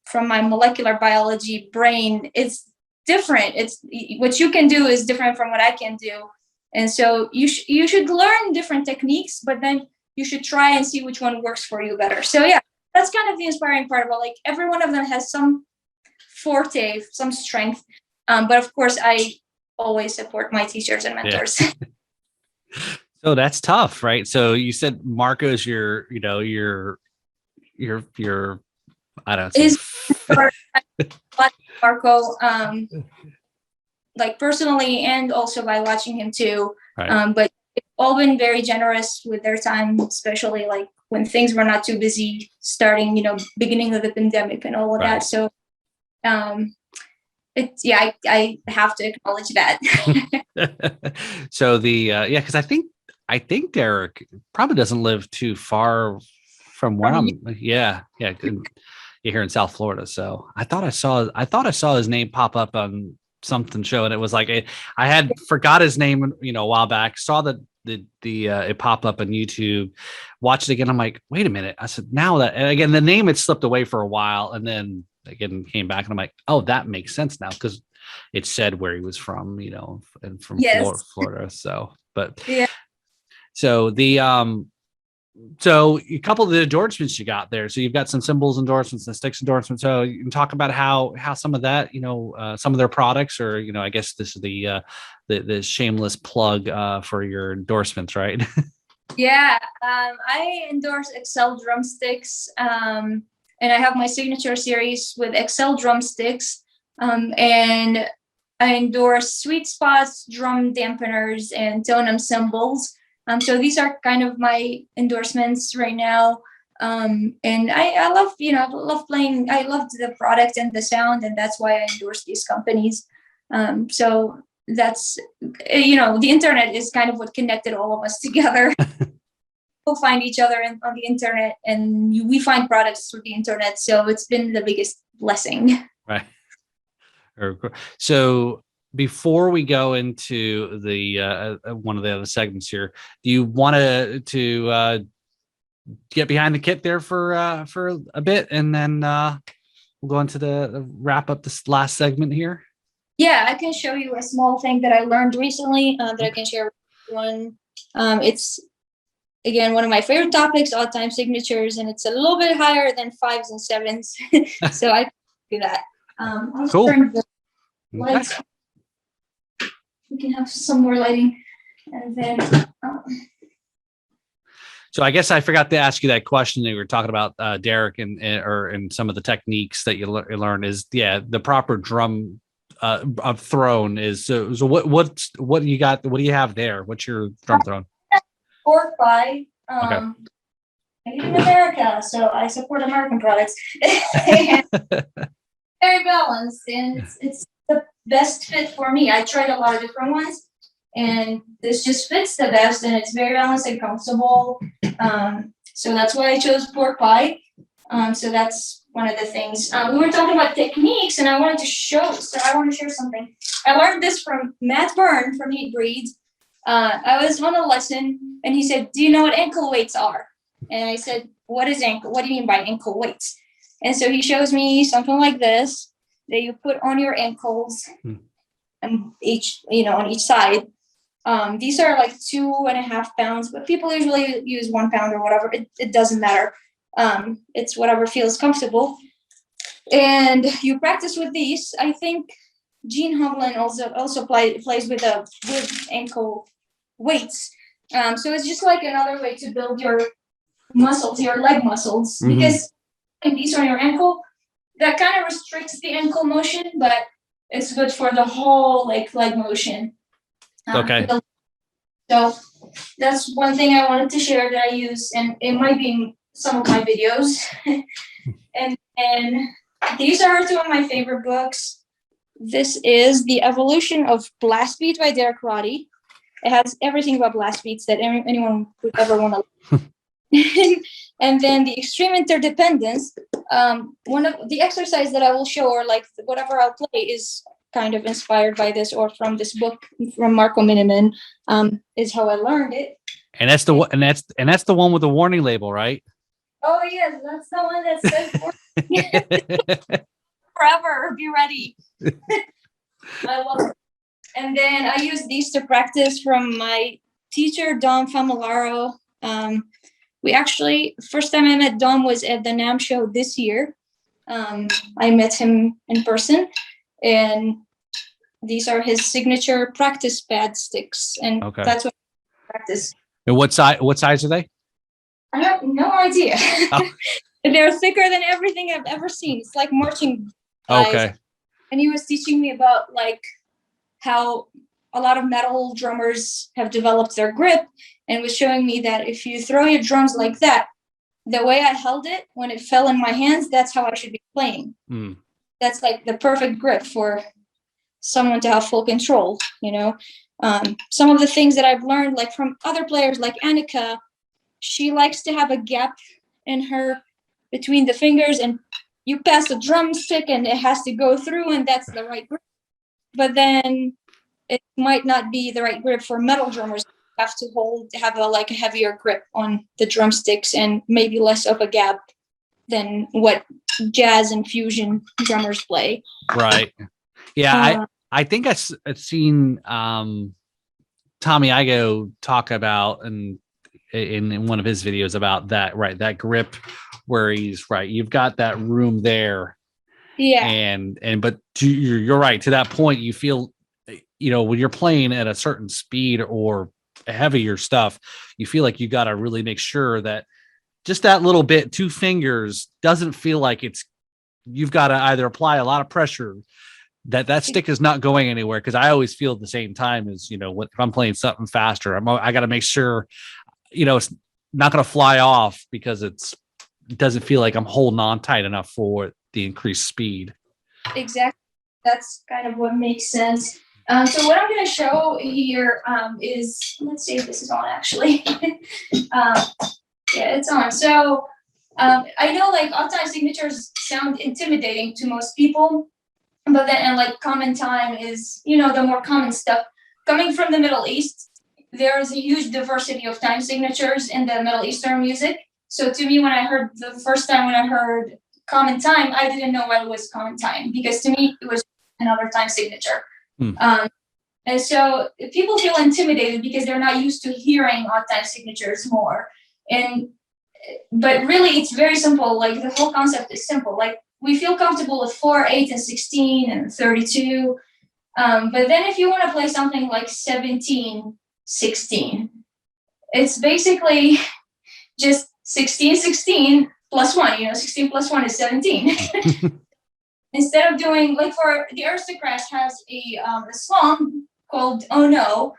from my molecular biology brain is different. It's what you can do is different from what I can do. And so you should learn different techniques, but then you should try and see which one works for you better. So yeah, that's kind of the inspiring part about like every one of them has some forte, some strength. But of course, I always support my teachers and mentors. Yeah. So that's tough, right? So you said Marco's your I don't know. His Marco, like personally and also by watching him too. Right. But they've all been very generous with their time, especially like when things were not too busy, starting, beginning of the pandemic and all of that. So it's I have to acknowledge that. So because I think Derek probably doesn't live too far from where I'm. Yeah. You're here in South Florida. So I thought I saw his name pop up on something show, and it was like I had forgot his name, a while back. Saw the it pop up on YouTube, watched it again. I'm like, wait a minute. I said, now that, and again, the name had slipped away for a while, and then again came back, and I'm like, oh, that makes sense now because it said where he was from, and from Florida. So, but yeah. So so a couple of the endorsements you got there. So you've got some cymbals endorsements and sticks endorsements. So you can talk about how some of that, some of their products, or I guess this is the shameless plug for your endorsements, right? Yeah, I endorse Excel drumsticks, and I have my signature series with Excel drumsticks, and I endorse Sweet Spots drum dampeners and Tonum cymbals. So these are kind of my endorsements right now. And I love, I love playing. I loved the product and the sound, and that's why I endorse these companies. So that's, the internet is kind of what connected all of us together. We'll find each other on the internet, and we find products through the internet. So it's been the biggest blessing. Right. So before we go into the one of the other segments here, do you want to get behind the kit there for a bit, and then we'll go into the wrap up this last segment here? Yeah, I can show you a small thing that I learned recently that I can share with everyone. It's, again, one of my favorite topics, odd time signatures, and it's a little bit higher than 5s and 7s. So I can do that. I'll Cool. turn the lights. We can have some more lighting, and then so I guess I forgot to ask you that question that we were talking about, Derek, and some of the techniques that you learn is the proper drum throne is. So what you got? What do you have there? What's your drum throne? pork pie. Okay. Made in America, so I support American products. Very balanced, and it's the best fit for me. I tried a lot of different ones, and this just fits the best, and it's very balanced and comfortable. So that's why I chose pork pie. So that's one of the things. We were talking about techniques, and I want to share something. I learned this from Matt Byrne from Heat Breeds. I was on a lesson, and he said, "Do you know what ankle weights are?" And I said, "What is ankle? What do you mean by ankle weights?" And so he shows me something like this that you put on your ankles, and on each side. These are like 2.5 pounds, but people usually use 1 pound or whatever. It doesn't matter. It's whatever feels comfortable. And you practice with these. I think Gene Hoglan also plays with ankle weights. So it's just like another way to build your muscles, your leg muscles, because these on your ankle, that kind of restricts the ankle motion, but it's good for the whole leg motion. Okay. So that's one thing I wanted to share that I use, and it might be in some of my videos. and these are two of my favorite books. This is The Evolution of Blast Beat by Derek Roddy. It has everything about blast beats that anyone would ever want to. And then The Extreme Interdependence. One of the exercise that I will show, or like whatever I'll play, is kind of inspired by this or from this book from Marco Miniman. Is how I learned it. And that's the one with the warning label, right? Oh yes, that's the one that says forever. Be ready. I love it. And then I use these to practice from my teacher, Dom Familaro. We actually, first time I met Dom was at the NAMM show this year. I met him in person, and these are his signature practice pad sticks, and that's what I practice. And what size are they? I have no idea. Oh. They're thicker than everything I've ever seen. It's like marching size. Okay. And he was teaching me about like how a lot of metal drummers have developed their grip, and was showing me that if you throw your drums like that, the way I held it when it fell in my hands, that's how I should be playing. That's like the perfect grip for someone to have full control, you know. Some of the things that I've learned, like from other players, like Annika, she likes to have a gap in her between the fingers, and you pass a drumstick and it has to go through, and that's the right grip. But then it might not be the right grip for metal drummers. You have to have a heavier grip on the drumsticks and maybe less of a gap than what jazz and fusion drummers play. Right. Yeah. I think I've seen Tommy Igo talk about in one of his videos about that, right? That grip where he's right. You've got that room there. Yeah. But you're right. To that point, you feel, you know, when you're playing at a certain speed or heavier stuff, you feel like you got to really make sure that just that little bit, 2 fingers, doesn't feel like you've got to either apply a lot of pressure, that stick is not going anywhere. Cause I always feel at the same time as, you know, if I'm playing something faster, I got to make sure, you know, it's not going to fly off because it doesn't feel like I'm holding on tight enough for the increased speed. Exactly. That's kind of what makes sense. So what I'm going to show here is, let's see if this is on actually. Yeah, it's on. So I know like off-time signatures sound intimidating to most people, but then and like common time is, you know, the more common stuff. Coming from the Middle East, there's a huge diversity of time signatures in the Middle Eastern music. So to me, the first time when I heard common time, I didn't know what it was common time, because to me it was another time signature. And so people feel intimidated because they're not used to hearing odd time signatures more. But really it's very simple. Like the whole concept is simple. Like we feel comfortable with 4, 8, and 16 and 32. But then if you want to play something like 17, 16, it's basically just 16, 16 plus 1, you know, 16 plus 1 is 17. Instead of doing, like for the Aristocrats has a song called Oh No.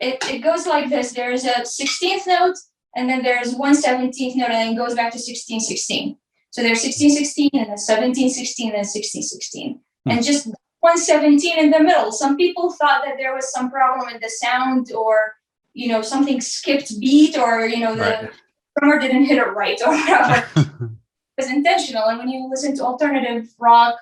It goes like this. There's a 16th note, and then there's 1 17th note, and then it goes back to 16, 16. So there's 16, 16, and then 17, 16, and then 16, 16. And just 1 17 in the middle. Some people thought that there was some problem in the sound, or, you know, something skipped beat, or, you know, the drummer didn't hit it right, or whatever. It was intentional. And when you listen to alternative rock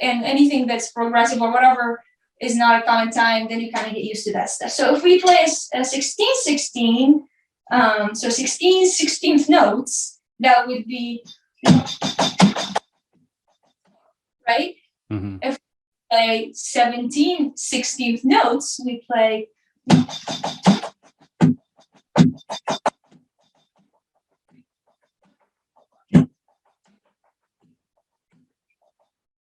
and anything that's progressive or whatever is not a common time, then you kind of get used to that stuff. So if we play a 16, 16, so 16 16th notes, that would be right. If we play 17 16th notes, we play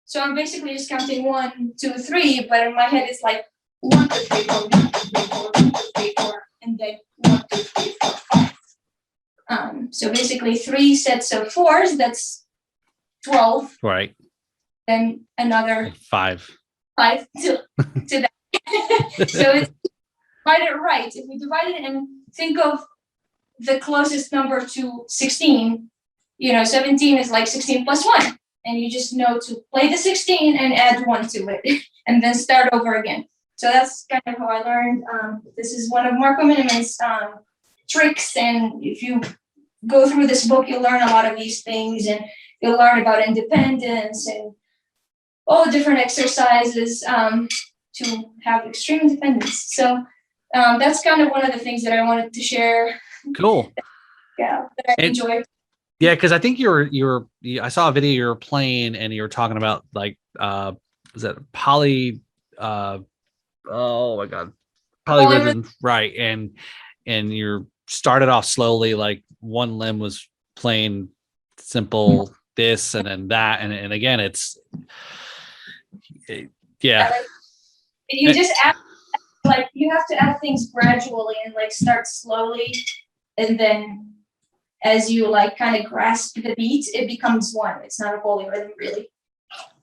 so I'm basically just counting 1, 2, 3, but in my head it's like 1, 2, 3, 4, 1, 2, 3, 4, 1, 2, 3, 4, and then 1, 2, 3, 4, 5. So basically 3 sets of 4s, that's 12. Right. Then another 5 to that. So it's divide it right. If we divide it and think of the closest number to 16, you know, 17 is like 16 plus 1. And you just know to play the 16 and add 1 to it, and then start over again. So that's kind of how I learned. This is one of Marco Miniman's tricks, and if you go through this book, you'll learn a lot of these things, and you'll learn about independence and all the different exercises to have extreme independence. So that's kind of one of the things that I wanted to share. Cool. Yeah, that I enjoy. Yeah, because I think I saw a video you were playing and you were talking about like was that polyrhythm, right? And you started off slowly, like one limb was playing simple this and then that, and again, yeah. You just add, like, you have to add things gradually and like start slowly, and then as you like kind of grasp the beat, it becomes one. It's not a polyrhythm really.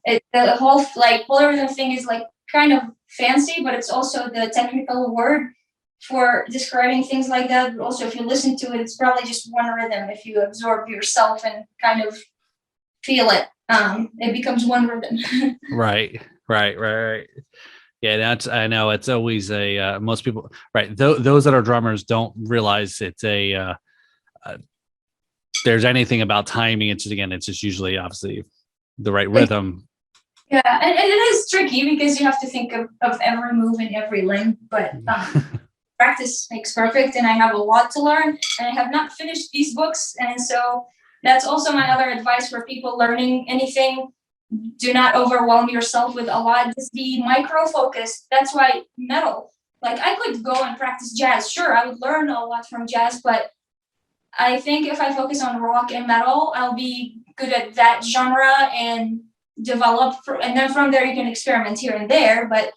The whole like polyrhythm thing is like kind of fancy, but it's also the technical word for describing things like that. But also, if you listen to it, it's probably just one rhythm. If you absorb yourself and kind of feel it, it becomes one rhythm. Right. Yeah, I know it's always most people, right? Those that are drummers don't realize it's there's anything about timing. It's just usually obviously the right rhythm. Yeah, and it is tricky because you have to think of every move and every limb, but practice makes perfect, and I have a lot to learn, and I have not finished these books, and so that's also my other advice for people learning anything. Do not overwhelm yourself with a lot. Just be micro-focused. That's why metal, like I could go and practice jazz. Sure, I would learn a lot from jazz, but I think if I focus on rock and metal, I'll be good at that genre and develop, and then from there you can experiment here and there. But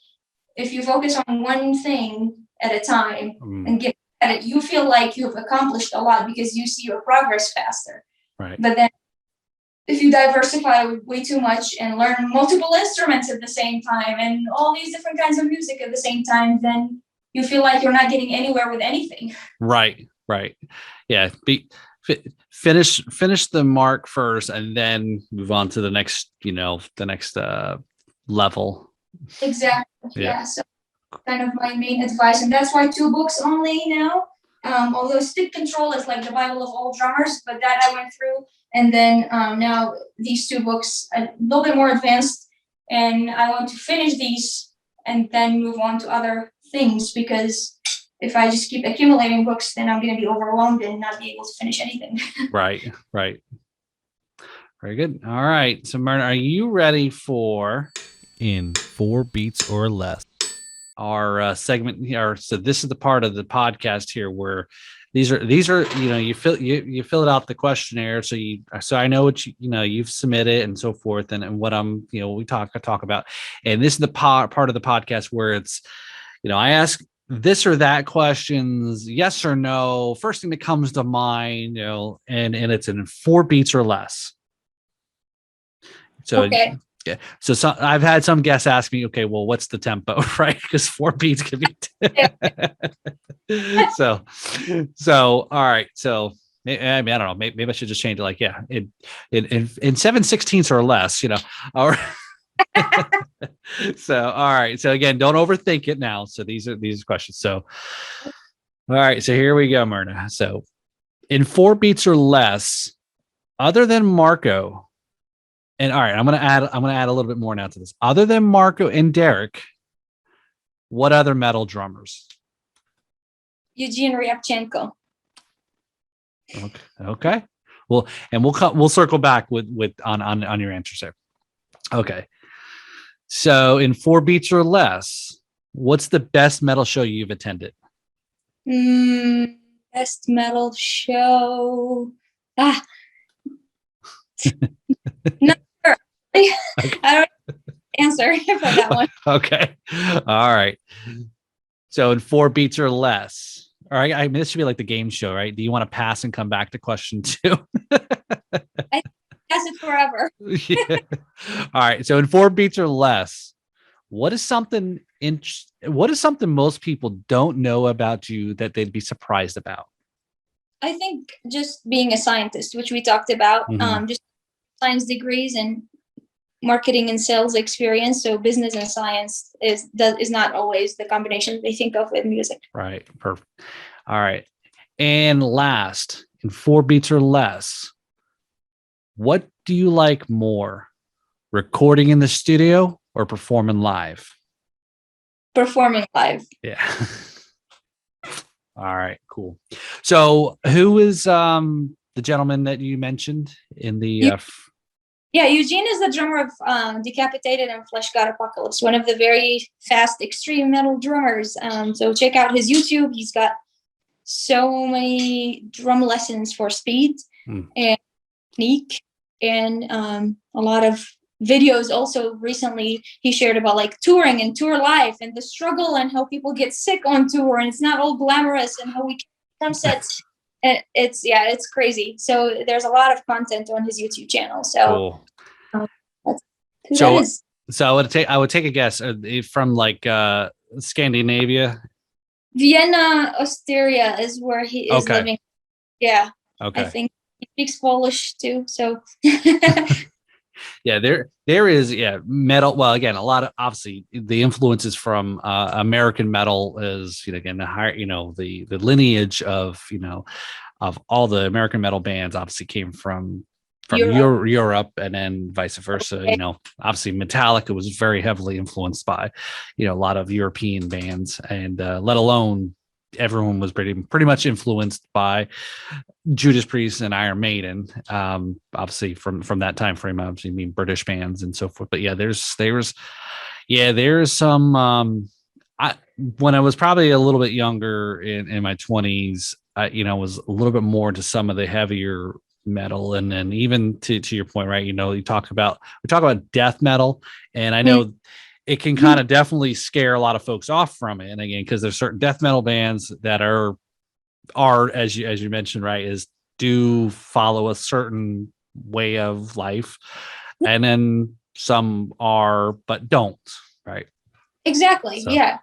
if you focus on one thing at a time and get at it, you feel like you've accomplished a lot because you see your progress faster. Right. But then if you diversify way too much and learn multiple instruments at the same time and all these different kinds of music at the same time, then you feel like you're not getting anywhere with anything. Right. Yeah. Finish the mark first and then move on to the next, level. Exactly. Yeah. So kind of my main advice. And that's why 2 books only now. Although Stick Control is like the Bible of all drummers, but that I went through. And then now these 2 books, a little bit more advanced. And I want to finish these and then move on to other things, because if I just keep accumulating books, then I'm going to be overwhelmed and not be able to finish anything. Right. Very good. All right. So Mirna, are you ready for In 4 beats or less? Our segment here? So this is the part of the podcast here where these are you fill it out the questionnaire, so I know what you've submitted and so forth, and what we talk about, and this is the part of the podcast where it's I ask this or that questions, yes or no, first thing that comes to mind, and it's in 4 beats or less. So okay. Yeah. So I've had some guests ask me, okay, well, what's the tempo, right? Because 4 beats can be. So all right. So I don't know. Maybe I should just change it. Like, yeah, in 7/16 or less, All right. So all right. So again, don't overthink it now. So these are questions. So all right. So here we go, Mirna. So in 4 beats or less, other than Marco. And all right, I'm gonna add a little bit more now to this. Other than Marco and Derek, what other metal drummers? Eugene Ryabchenko. Okay. Well, and we'll circle back with on your answers there. Okay. So in 4 beats or less, what's the best metal show you've attended? Best metal show. No. Okay. I don't answer for that one. Okay. All right. So in 4 beats or less. All right. I mean, this should be like the game show, right? Do you want to pass and come back to question 2? I pass it forever. Yeah. All right. So in 4 beats or less, what is something most people don't know about you that they'd be surprised about? I think just being a scientist, which we talked about, just science degrees and marketing and sales experience. So business and science is not always the combination they think of with music. Right. Perfect. All right. And last, in 4 beats or less, what do you like more, recording in the studio or performing live? Performing live. Yeah. All right, cool. So who is the gentleman that you mentioned in the Yeah, Eugene is the drummer of Decapitated and Flesh God Apocalypse, one of the very fast extreme metal drummers. So check out his YouTube. He's got so many drum lessons for speed and technique. and a lot of videos also recently he shared about like touring and tour life and the struggle and how people get sick on tour, and it's not all glamorous, and how we drum sets. It's crazy. So there's a lot of content on his YouTube channel. So Cool. that's who So- that is. So I would take a guess. Are they from like Scandinavia? Vienna, Austria is where he is Okay. living. Yeah, Okay. I think he speaks Polish too. So Yeah, there is metal. Well, again, a lot of obviously the influences from American metal is again the higher the lineage of of all the American metal bands obviously came from Europe, and then vice versa. Obviously Metallica was very heavily influenced by a lot of European bands, and let alone everyone was pretty much influenced by Judas Priest and Iron Maiden, obviously from that time frame. Obviously, I mean British bands and so forth. But yeah, there's some. When I was probably a little bit younger in my 20s, I was a little bit more into some of the heavier metal, and then even to your point, right? We talk about death metal, and I know it can kind of definitely scare a lot of folks off from it. And again, because there's certain death metal bands that are as you mentioned, right, do follow a certain way of life, and then some are but don't, right? exactly. So- Yeah.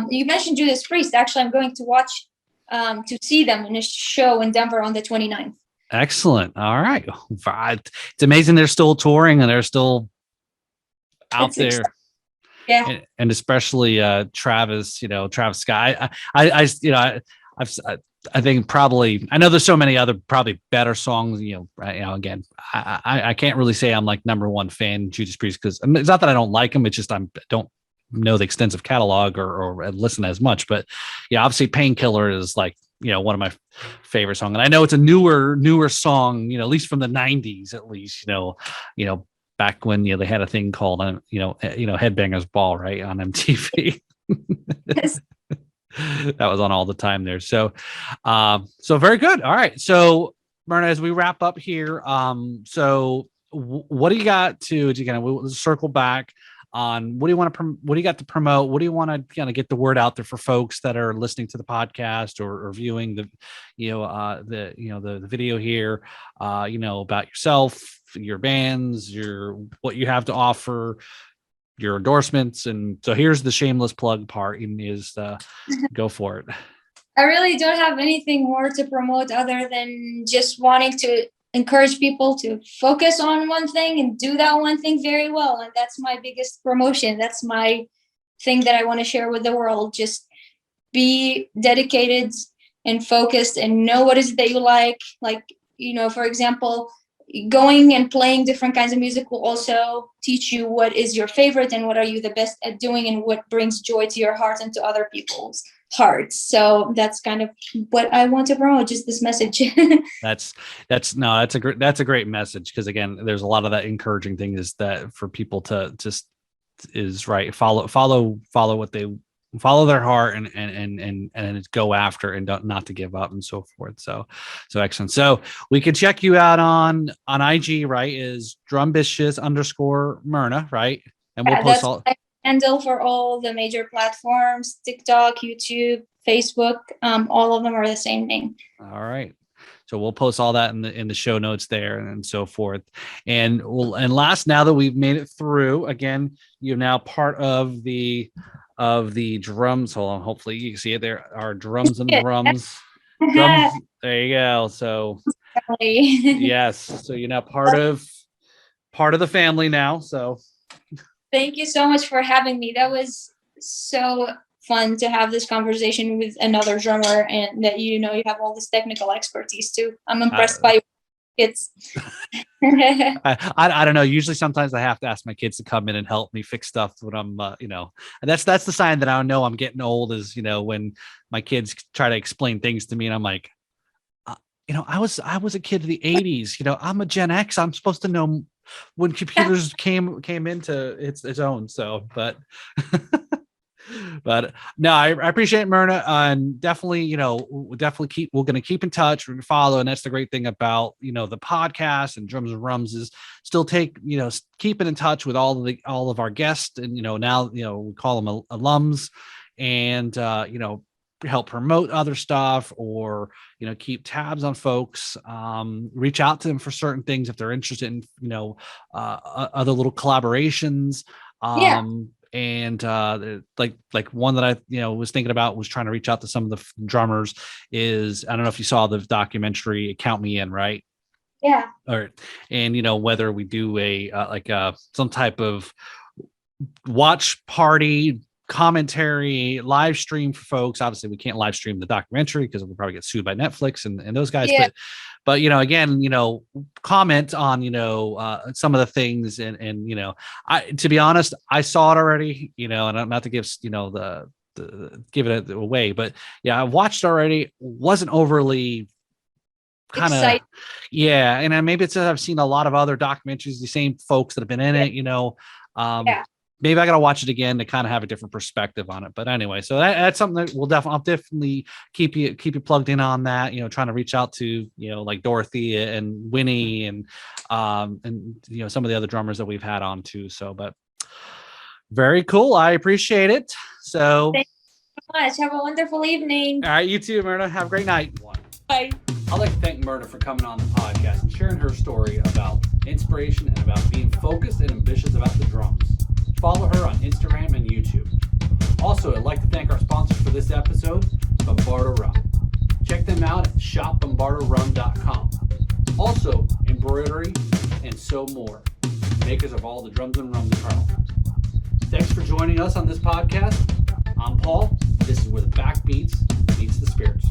You mentioned Judas Priest. Actually, I'm going to watch to see them in a show in Denver on the 29th. Excellent. All right. It's amazing they're still touring and they're still out It's there. Yeah. And especially Travis Scott. I think probably, I know there's so many other probably better songs. Again, I can't really say I'm like number one fan of Judas Priest, because it's not that I don't like them. It's just I don't know the extensive catalog or listen as much. But yeah, obviously Painkiller is like one of my favorite songs, and I know it's a newer song. At least from the '90s, at least back when they had a thing called Headbangers Ball, right, on MTV. Yes. That was on all the time there. So very good. All right, so Mirna, as we wrap up here, what do you got to we'll circle back on what do you got to promote? What do you want to kind of get the word out there for folks that are listening to the podcast or viewing the the video here, about yourself, your bands, what you have to offer, your endorsements. And so here's the shameless plug part, is go for it. I really don't have anything more to promote other than just wanting to encourage people to focus on one thing and do that one thing very well. And that's my biggest promotion. That's my thing that I want to share with the world. Just be dedicated and focused and know what is it that you like. Like, for example, going and playing different kinds of music will also teach you what is your favorite and what are you the best at doing and what brings joy to your heart and to other people's hearts. So that's kind of what I want to promote, just this message. That's a great message, because again, there's a lot of that encouraging thing is that for people to just follow what they follow their heart and go after, and not to give up and so forth. So excellent. So we can check you out on IG, right? Is Drumbitious_Mirna, right? And we'll post all handle for all the major platforms: TikTok, YouTube, Facebook. All of them are the same name. All right. So we'll post all that in the show notes there and so forth. And last, now that we've made it through, again, you're now part of the drums. Hold on. Hopefully you can see it there. Our Drums and Rums. Drums. There you go. So yes. So you're now part of the family now. So thank you so much for having me. That was so fun to have this conversation with another drummer, and that you have all this technical expertise too. I'm impressed by your kids. I don't know. Usually, sometimes I have to ask my kids to come in and help me fix stuff when I'm, and that's the sign that I know I'm getting old. Is when my kids try to explain things to me, and I'm like, I was a kid of the '80s. I'm a Gen X. I'm supposed to know when computers came into its own. So, but But no, I appreciate it, Myrna, and definitely, we're going to keep in touch. We're going to follow. And that's the great thing about, the podcast and Drums and Rums is still keeping in touch with all of our guests. And, now, we call them alums, and, help promote other stuff, or keep tabs on folks, reach out to them for certain things if they're interested in other little collaborations. And like one that I was thinking about was trying to reach out to some of the drummers. Is, I don't know if you saw the documentary Count Me In, right? Yeah. Or and whether we do some type of watch party commentary live stream for folks. Obviously we can't live stream the documentary because we'll probably get sued by Netflix and those guys. Yeah. But again, comment on some of the things, and I, to be honest, I saw it already, and I'm not to give give it away, but yeah, I watched already. Wasn't overly kind of, yeah, and maybe it's I've seen a lot of other documentaries, the same folks that have been in it, Yeah. Maybe I got to watch it again to kind of have a different perspective on it. But anyway, so that's something that I'll definitely keep you plugged in on that, trying to reach out to, like Dorothy and Winnie and some of the other drummers that we've had on too. So, but very cool. I appreciate it. So thank you so much. Have a wonderful evening. All right. You too, Myrna. Have a great night. Bye. I'd like to thank Myrna for coming on the podcast and sharing her story about inspiration and about being focused and ambitious about the drums. Follow her on Instagram and YouTube. Also, I'd like to thank our sponsor for this episode, Bombardo Rum. Check them out at shopbombardorum.com. Also, embroidery and so more. Makers of all the Drums and Rums apparel. Thanks for joining us on this podcast. I'm Paul. This is where the backbeats meets the spirits.